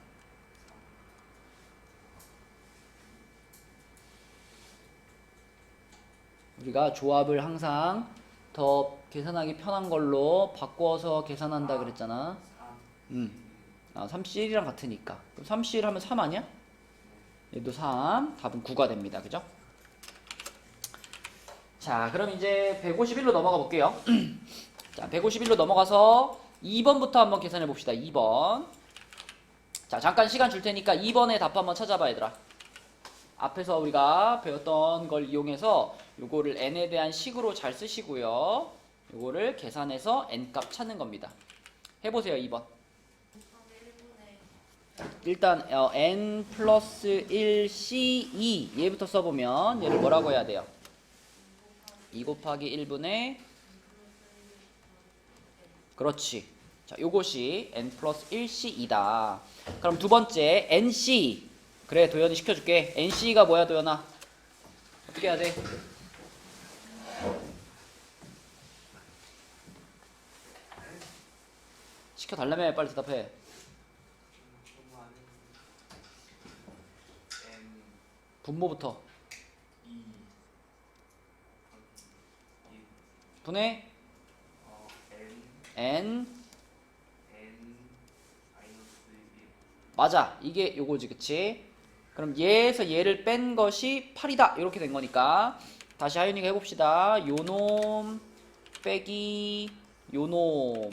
우리가 조합을 항상 더 계산하기 편한 걸로 바꿔서 계산한다 그랬잖아. 3C1이랑 같으니까. 그럼 3C1 하면 3 아니야? 얘도 3. 답은 9가 됩니다. 그죠? 자, 그럼 이제 151로 넘어가 볼게요. 자, 151로 넘어가서 2번부터 한번 계산해 봅시다. 2번. 자, 잠깐 시간 줄 테니까 2번의 답 한번 찾아봐, 얘들아. 앞에서 우리가 배웠던 걸 이용해서 요거를 n에 대한 식으로 잘 쓰시고요. 요거를 계산해서 n값 찾는 겁니다. 해보세요, 2번. 일단 n 플러스 1c2 얘부터 써보면 얘를 뭐라고 해야 돼요? 2 곱하기 1분의 그렇지. 자, 요것이 n 플러스 1c2다. 그럼 두 번째 nc. 그래, 도연이 시켜줄게. nc가 뭐야, 도연아? 어떻게 해야 돼? 시켜달라며. 빨리 대답해. 분모부터. 2 분의 n 맞아. 이게 요거지. 그치? 그럼 얘에서 얘를 뺀 것이 8이다. 이렇게 된 거니까 다시 하윤이가 해봅시다. 요놈 빼기 요놈은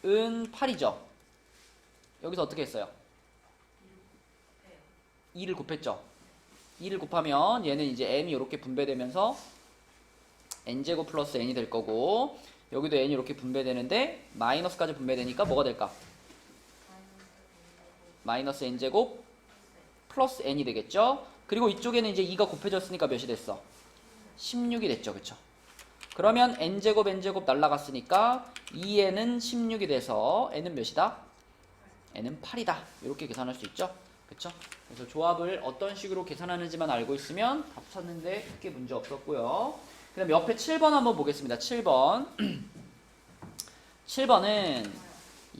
8이죠. 여기서 어떻게 했어요? 2를 곱했죠. 2를 곱하면 얘는 이제 n이 이렇게 분배되면서 n제곱 플러스 n이 될 거고 여기도 n이 이렇게 분배되는데 마이너스까지 분배되니까 뭐가 될까? 마이너스 n제곱 플러스 n이 되겠죠. 그리고 이쪽에는 이제 2가 곱해졌으니까 몇이 됐어? 16이 됐죠. 그쵸? 그러면 n제곱 n제곱 날라갔으니까 2n은 16이 돼서 n은 몇이다? n은 8이다. 이렇게 계산할 수 있죠. 그쵸? 그래서 조합을 어떤 식으로 계산하는지만 알고 있으면 답 찾는데 크게 문제 없었고요. 그 다음 옆에 7번 한번 보겠습니다. 7번 7번은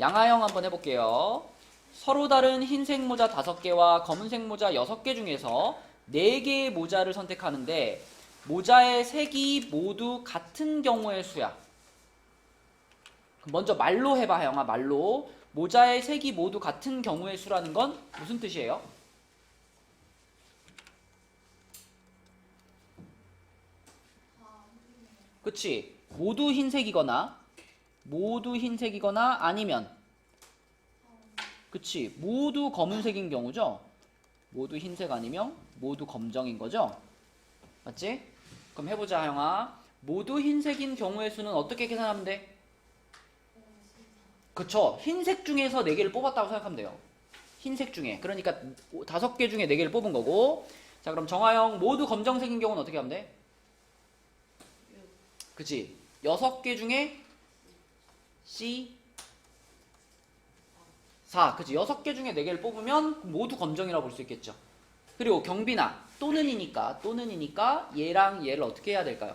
양하영 한번 해볼게요. 서로 다른 흰색 모자 5개와 검은색 모자 6개 중에서 4개의 모자를 선택하는데 모자의 색이 모두 같은 경우의 수야. 먼저 말로 해봐, 하영아. 말로. 모자의 색이 모두 같은 경우의 수라는 건 무슨 뜻이에요? 그치? 모두 흰색이거나 아니면 그치? 모두 검은색인 경우죠? 모두 흰색 아니면 모두 검정인 거죠? 맞지? 그럼 해보자, 하영아. 모두 흰색인 경우의 수는 어떻게 계산하면 돼? 그쵸? 흰색 중에서 4개를 뽑았다고 생각하면 돼요. 흰색 중에. 그러니까 5개 중에 4개를 뽑은 거고. 자, 그럼 정하영 모두 검정색인 경우는 어떻게 하면 돼? 그치? 6개 중에 C 4. 그치? 6개 중에 4개를 뽑으면 모두 검정이라고 볼 수 있겠죠. 그리고 경빈아, 또는이니까 얘랑 얘를 어떻게 해야 될까요?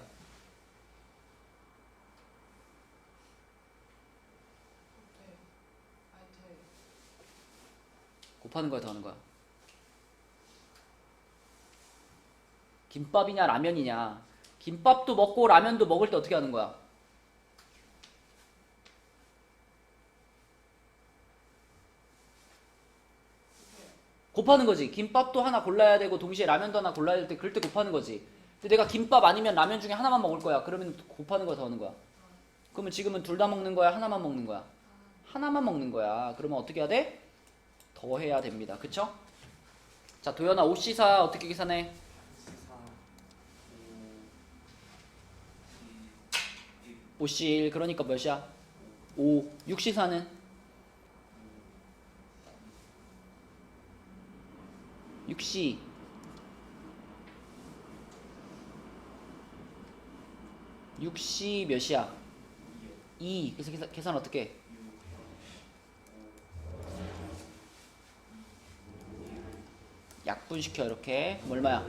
곱하는 거야, 더하는 거야? 김밥이냐 라면이냐. 김밥도 먹고 라면도 먹을 때 어떻게 하는 거야? 곱하는 거지. 김밥도 하나 골라야 되고 동시에 라면도 하나 골라야 될 때 그럴 때 곱하는 거지. 근데 내가 김밥 아니면 라면 중에 하나만 먹을 거야. 그러면 곱하는 거야, 더하는 거야? 그러면 지금은 둘 다 먹는 거야, 하나만 먹는 거야? 하나만 먹는 거야. 그러면 어떻게 해야 돼? 더해야 됩니다. 그쵸? 자, 도연아, 5C4 어떻게 계산해? 5C1 그러니까 몇이야? 5. 6C4는? 6C 6C 몇이야? 2. 그래서 계산 어떻게 해? 약분시켜. 이렇게. 얼마야?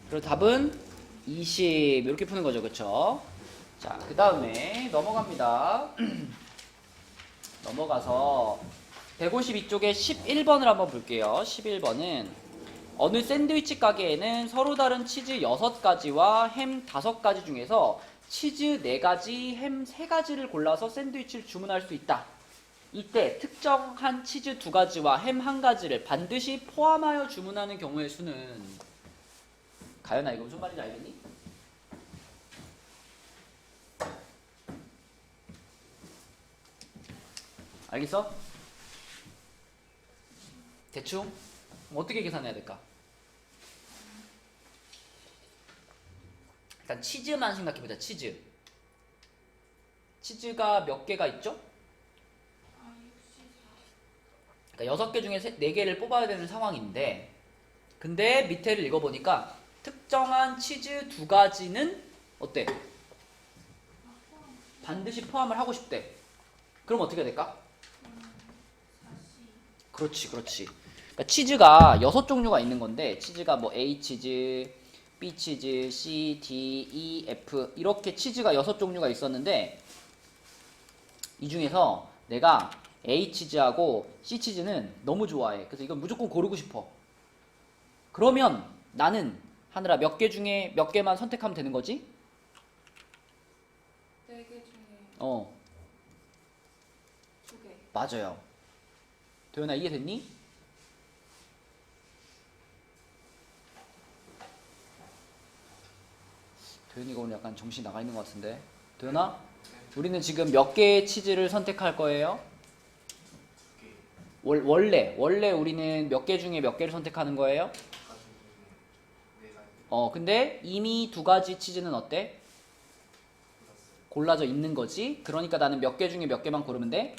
그리고 답은 20. 이렇게 푸는 거죠. 그쵸? 자, 그 다음에 넘어갑니다. 넘어가서 152쪽에 11번을 한번 볼게요. 11번은 어느 샌드위치 가게에는 서로 다른 치즈 6가지와 햄 5가지 중에서 치즈 4가지, 햄 3가지를 골라서 샌드위치를 주문할 수 있다. 이때 특정한 치즈 2가지와 햄 1가지를 반드시 포함하여 주문하는 경우의 수는. 가연아, 이거 무슨 말인지 알겠니? 알겠어? 대충? 어떻게 계산해야 될까? 일단 치즈만 생각해보자. 치즈가 몇 개가 있죠? 그러니까 6개 중에 4개를 뽑아야 되는 상황인데, 근데 밑에를 읽어보니까 특정한 치즈 2가지는 어때? 반드시 포함을 하고 싶대. 그럼 어떻게 해야 될까? 그렇지. 그러니까 치즈가 6종류가 있는 건데, 치즈가 뭐 A 치즈, B 치즈, C, D, E, F 이렇게 치즈가 6종류가 있었는데, 이 중에서 내가 A 치즈하고 C 치즈는 너무 좋아해. 그래서 이건 무조건 고르고 싶어. 그러면 나는 하늘아 몇 개 중에 몇 개만 선택하면 되는 거지? 4개 중에 2개. 맞아요. 도연아, 이해됐니? 도연이가 오늘 약간 정신이 나가 있는 것 같은데. 도연아, 우리는 지금 몇 개의 치즈를 선택할 거예요? 원래 우리는 몇 개 중에 몇 개를 선택하는 거예요? 근데 이미 2가지 치즈는 어때? 골라져 있는 거지. 그러니까 나는 몇 개 중에 몇 개만 고르면 돼?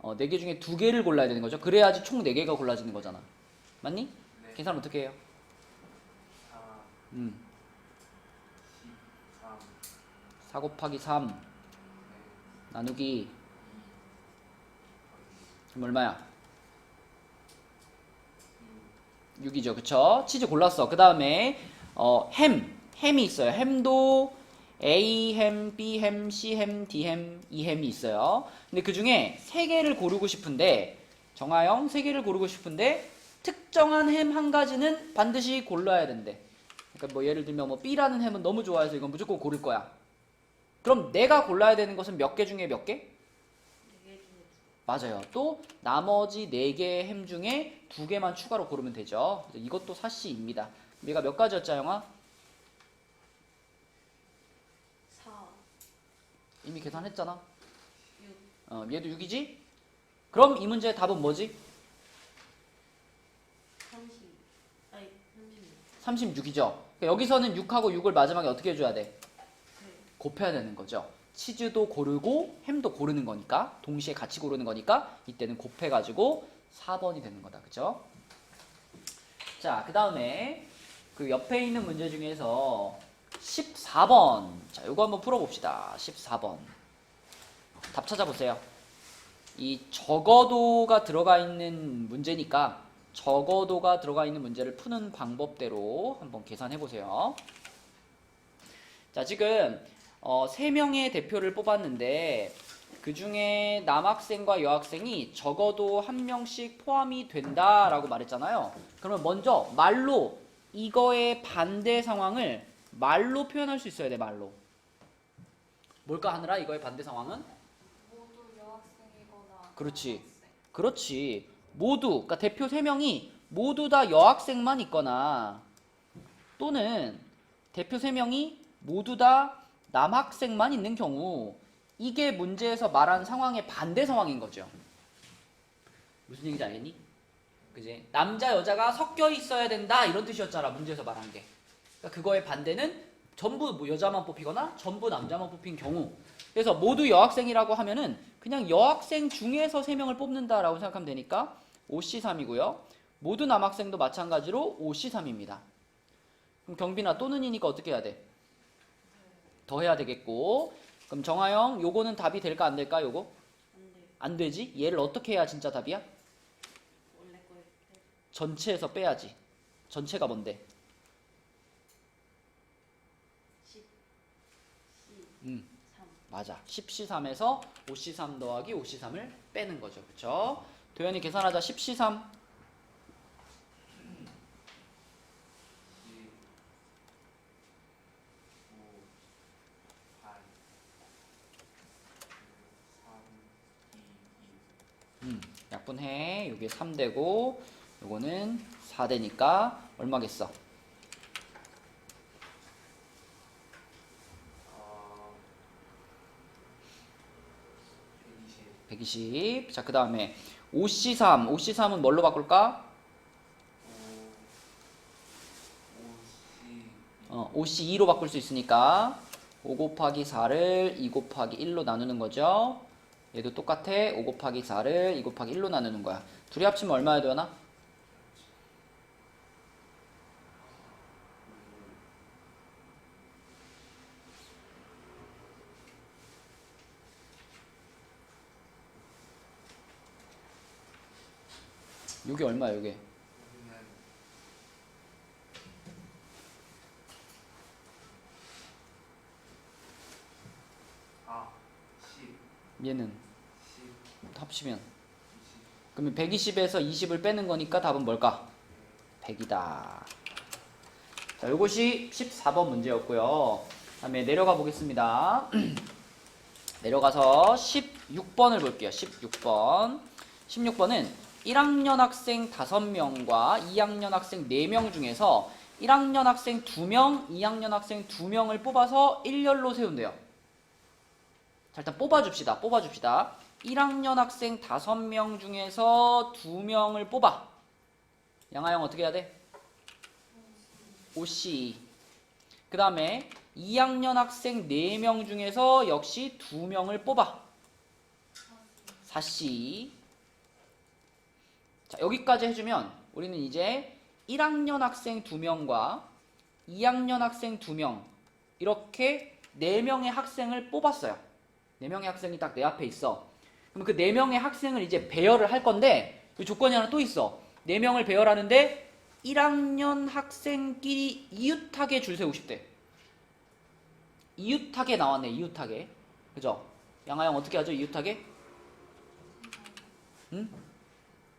4개 중에 2개를 골라야 되는 거죠. 그래야지 총 4개가 골라지는 거잖아. 맞니? 네. 계산 어떻게 해요? 4 곱하기 3 나누기 그럼 얼마야? 6이죠. 그쵸? 치즈 골랐어. 그 다음에 햄이 있어요. 햄도 A햄, B햄, C햄, D햄, E햄이 있어요. 근데 그 중에 3개를 고르고 싶은데 정하영 3개를 고르고 싶은데 특정한 햄 한 가지는 반드시 골라야 된대. 그러니까 뭐 예를 들면 뭐 B라는 햄은 너무 좋아해서 이건 무조건 고를 거야. 그럼 내가 골라야 되는 것은 몇 개 중에 몇 개? 4개 중에 맞아요. 또 나머지 4개의 햄 중에 2개만 추가로 고르면 되죠. 그래서 이것도 사씨입니다. 얘가 몇 가지였지, 영아? 4, 이미 계산했잖아. 6, 얘도 6이지? 그럼 이 문제의 답은 뭐지? 30. 아니, 36. 36이죠. 여기서는 6하고 6을 마지막에 어떻게 해줘야 돼? 네. 곱해야 되는 거죠. 치즈도 고르고 햄도 고르는 거니까 동시에 같이 고르는 거니까 이때는 곱해가지고 4번이 되는 거다. 그죠? 자, 그 다음에 그 옆에 있는 문제 중에서 14번. 자, 요거 한번 풀어봅시다. 14번. 답 찾아보세요. 이 적어도가 들어가 있는 문제니까 적어도가 들어가 있는 문제를 푸는 방법대로 한번 계산해 보세요. 자, 지금 3명의 대표를 뽑았는데 그 중에 남학생과 여학생이 적어도 1명씩 포함이 된다라고 말했잖아요. 그러면 먼저 말로 이거의 반대 상황을 말로 표현할 수 있어야 돼. 말로. 뭘까 하느라 이거의 반대 상황은? 모두 여학생이거나 그렇지. 남학생. 그렇지. 모두, 그러니까 대표 3명이 모두 다 여학생만 있거나 또는 대표 3명이 모두 다 남학생만 있는 경우 이게 문제에서 말한 상황의 반대 상황인 거죠. 무슨 얘기인지 알겠니? 그지? 남자 여자가 섞여 있어야 된다 이런 뜻이었잖아. 문제에서 말한 게. 그러니까 그거의 반대는 전부 뭐 여자만 뽑히거나 전부 남자만 뽑힌 경우. 그래서 모두 여학생이라고 하면은 그냥 여학생 중에서 3명을 뽑는다라고 생각하면 되니까 5C3이고요. 모두 남학생도 마찬가지로 5C3입니다. 그럼 경빈아 또는이니까 어떻게 해야 돼? 더 해야 되겠고. 그럼 정하영 요거는 답이 될까 안 될까 요거? 안 돼. 안 되지? 얘를 어떻게 해야 진짜 답이야? 원래 거에 전체에서 빼야지. 전체가 뭔데? 10, C, 음 3. 맞아. 10C3에서 5C3 더하기 5C3을 빼는 거죠. 그쵸? 도현이 계산하자. 10C3 약분해. 요게 3되고 요거는 4되니까 얼마겠어? 120. 자, 그 다음에 5C3. 5C3은 뭘로 바꿀까? 5C2로 바꿀 수 있으니까 5 곱하기 4를 2 곱하기 1로 나누는 거죠. 얘도 똑같아. 5 곱하기 4를 2 곱하기 1로 나누는 거야. 둘이 합치면 얼마야 되나? 요게 얼마야, 요게? 얘는 합치면 그러면 120에서 20을 빼는 거니까 답은 뭘까? 100이다. 자, 요것이 14번 문제였고요. 다음에 내려가 보겠습니다. 내려가서 16번을 볼게요. 16번. 16번은 1학년 학생 5명과 2학년 학생 4명 중에서 1학년 학생 2명, 2학년 학생 2명을 뽑아서 1열로 세운대요. 자, 일단 뽑아줍시다. 1학년 학생 5명 중에서 2명을 뽑아. 양하영 어떻게 해야 돼? 5C. 그 다음에 2학년 학생 4명 중에서 역시 2명을 뽑아. 4C. 자, 여기까지 해주면 우리는 이제 1학년 학생 2명과 2학년 학생 2명 이렇게 4명의 학생을 뽑았어요. 4명의 학생이 딱 내 앞에 있어. 그럼 그 4명의 학생을 이제 배열을 할 건데 그 조건이 하나 또 있어. 4명을 배열하는데 1학년 학생끼리 이웃하게 줄 세우고 싶대. 이웃하게 나왔네. 이웃하게. 그죠? 양아영 어떻게 하죠? 이웃하게? 응?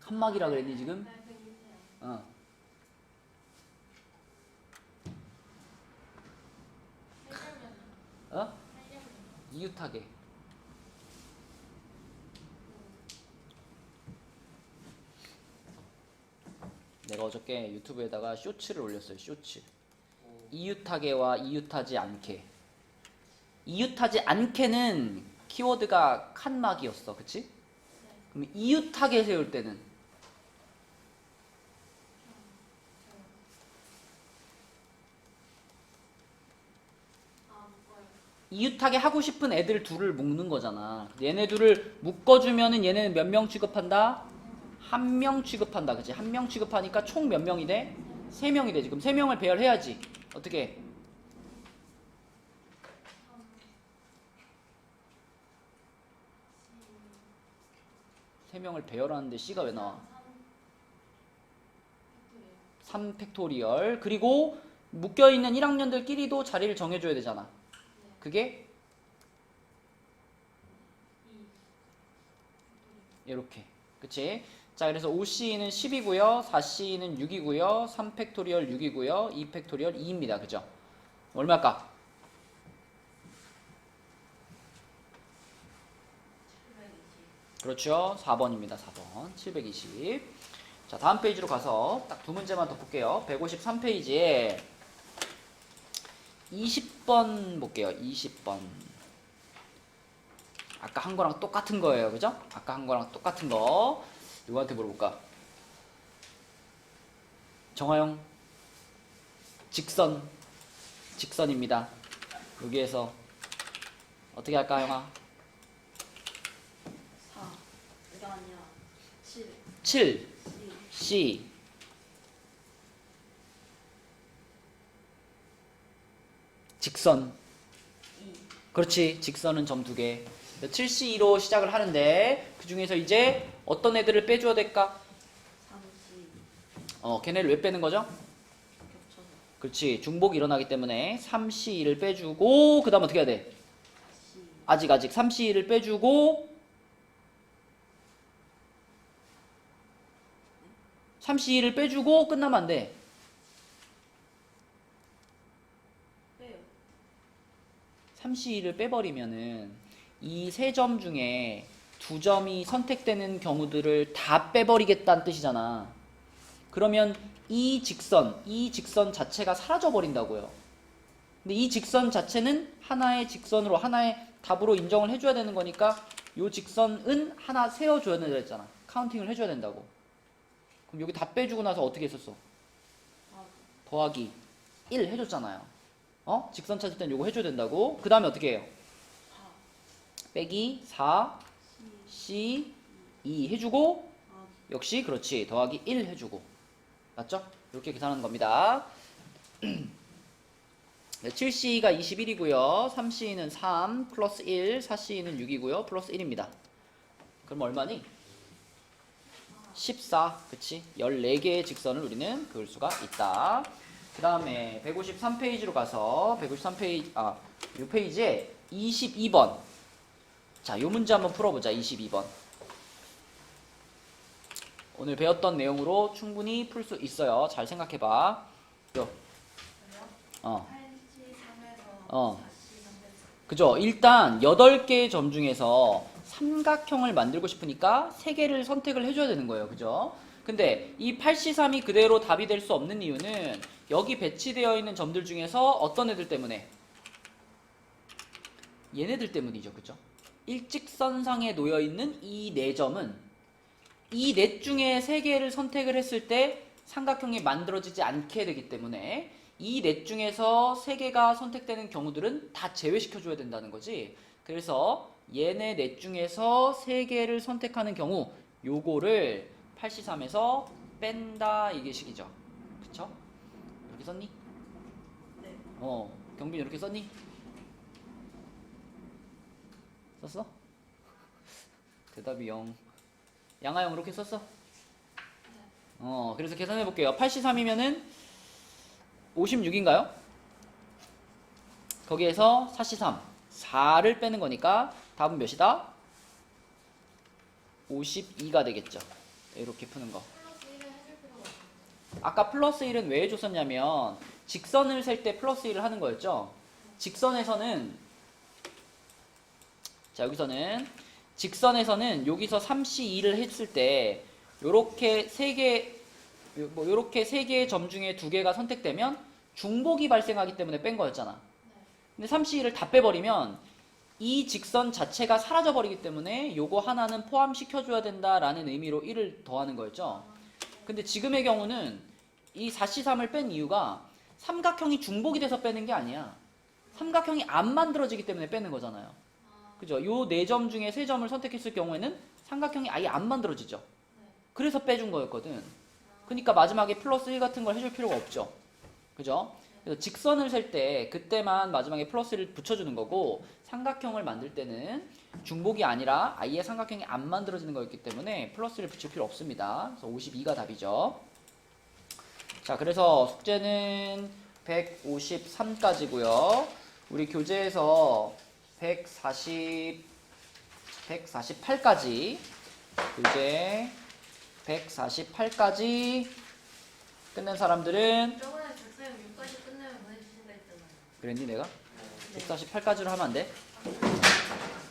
칸막이라 그랬니 지금? 네, 백이세요. 어. 하려면 어? 하려면 이웃하게. 내가 어저께 유튜브에다가 쇼츠를 올렸어요. 쇼츠. 이웃하게와 이웃하지 않게. 이웃하지 않게는 키워드가 칸막이었어. 그치? 그럼 이웃하게 세울 때는 아 묶어요. 이웃하게 하고 싶은 애들 둘을 묶는 거잖아. 얘네 둘을 묶어주면은 얘네는 몇 명 취급한다? 한 명 취급한다. 그치? 한 명 취급하니까 총 몇 명이 돼? 3명이 돼. 지금 3명을 배열해야지. 어떻게? 3명을 배열하는데 C가 왜 나와? 3팩토리얼. 그리고 묶여있는 1학년들끼리도 자리를 정해줘야 되잖아. 그게 이렇게. 그치? 자, 그래서 5C는 10이고요. 4C는 6이고요. 3팩토리얼 6이고요. 2팩토리얼 2입니다. 그죠? 얼마일까? 720. 그렇죠. 4번입니다. 4번. 720. 자, 다음 페이지로 가서 딱 두 문제만 더 볼게요. 153페이지에 20번 볼게요. 20번. 아까 한 거랑 똑같은 거예요. 그죠? 아까 한 거랑 똑같은 거. 누구한테 물어볼까? 정하영. 직선. 직선입니다. 여기에서 어떻게 할까, 영아? 4. 이거 아니야. 7. 7. 2. C. 직선. 2. 그렇지. 직선은 점 2개. 7C2로 시작을 하는데 그 중에서 이제 어떤 애들을 빼줘야 될까? 3C. 걔네를 왜 빼는 거죠? 겹쳐서. 그렇지. 중복이 일어나기 때문에 3C2를 빼주고 그 다음 어떻게 해야 돼? 4C. 아직 3C2를 빼주고 3C2를 빼주고 끝나면 안 돼. 빼요. 3C2를 빼버리면은 이 세 점 중에 2점이 선택되는 경우들을 다 빼버리겠다는 뜻이잖아. 그러면 이 직선 자체가 사라져 버린다고요. 근데 이 직선 자체는 하나의 직선으로 하나의 답으로 인정을 해줘야 되는 거니까 이 직선은 하나 세워줘야 된다 했잖아. 카운팅을 해줘야 된다고. 그럼 여기 다 빼주고 나서 어떻게 했었어? 더하기 1 해줬잖아요. 직선 찾을 땐 요거 해줘야 된다고. 그 다음에 어떻게 해요? 4. 빼기 4 C. C 2 해주고 아, 역시 그렇지. 더하기 1 해주고. 맞죠? 이렇게 계산하는 겁니다. 7C가 21이고요. 3C는 3 플러스 1, 4C는 6이고요. 플러스 1입니다. 그럼 얼마니? 14. 그치? 14개의 직선을 우리는 그을 수가 있다. 그 다음에 153페이지로 가서 153페이지, 이 페이지에 22번. 자, 요 문제 한번 풀어보자. 22번. 오늘 배웠던 내용으로 충분히 풀 수 있어요. 잘 생각해봐. 요. 어. 8C3에서 어. 4C3에서. 그죠? 일단 8개의 점 중에서 삼각형을 만들고 싶으니까 3개를 선택을 해줘야 되는 거예요. 그죠? 근데 이 8C3이 그대로 답이 될 수 없는 이유는 여기 배치되어 있는 점들 중에서 어떤 애들 때문에? 얘네들 때문이죠. 그죠? 일직선상에 놓여있는 이 4점은 이 넷 중에 3개를 선택을 했을 때 삼각형이 만들어지지 않게 되기 때문에 이 넷 중에서 3개가 선택되는 경우들은 다 제외시켜줘야 된다는 거지. 그래서 얘네 넷 중에서 3개를 선택하는 경우 요거를 8C3에서 뺀다 이게 식이죠. 그쵸? 이렇게 썼니? 네. 경빈 이렇게 썼니? 썼어? 대답이 0. 양아영 이렇게 썼어? 그래서 계산해 볼게요. 8C3이면은 56인가요? 거기에서 4C3 4를 빼는 거니까 답은 몇이다? 52가 되겠죠. 이렇게 푸는 거. 플러스 1을 해줄 필요가 없어. 아까 플러스 1은 왜 해줬었냐면 직선을 셀 때 플러스 1을 하는 거였죠. 직선에서는 자 여기서는 직선에서는 여기서 3C2를 했을 때 요렇게 요렇게 세 개의 점 중에 두 개가 선택되면 중복이 발생하기 때문에 뺀 거였잖아. 근데 3C2를 다 빼버리면 이 직선 자체가 사라져 버리기 때문에 요거 하나는 포함시켜줘야 된다라는 의미로 1을 더하는 거였죠. 근데 지금의 경우는 이 4C3을 뺀 이유가 삼각형이 중복이 돼서 빼는 게 아니야. 삼각형이 안 만들어지기 때문에 빼는 거잖아요. 그죠? 요 네 점 중에 세 점을 선택했을 경우에는 삼각형이 아예 안 만들어지죠. 그래서 빼준 거였거든. 그러니까 마지막에 플러스 1 같은 걸 해줄 필요가 없죠. 그죠? 그래서 직선을 셀 때 그때만 마지막에 플러스를 붙여주는 거고 삼각형을 만들 때는 중복이 아니라 아예 삼각형이 안 만들어지는 거였기 때문에 플러스를 붙일 필요 없습니다. 그래서 52가 답이죠. 자, 그래서 숙제는 153까지고요. 우리 교재에서 148까지 교재 148까지 끝낸 사람들은 저번에 146까지 끝내면 보내주신다 했잖아요. 그랬니 내가? 네. 148까지로 하면 안 돼?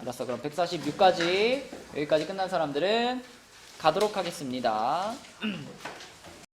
알았어. 그럼 146까지 여기까지 끝난 사람들은 가도록 하겠습니다.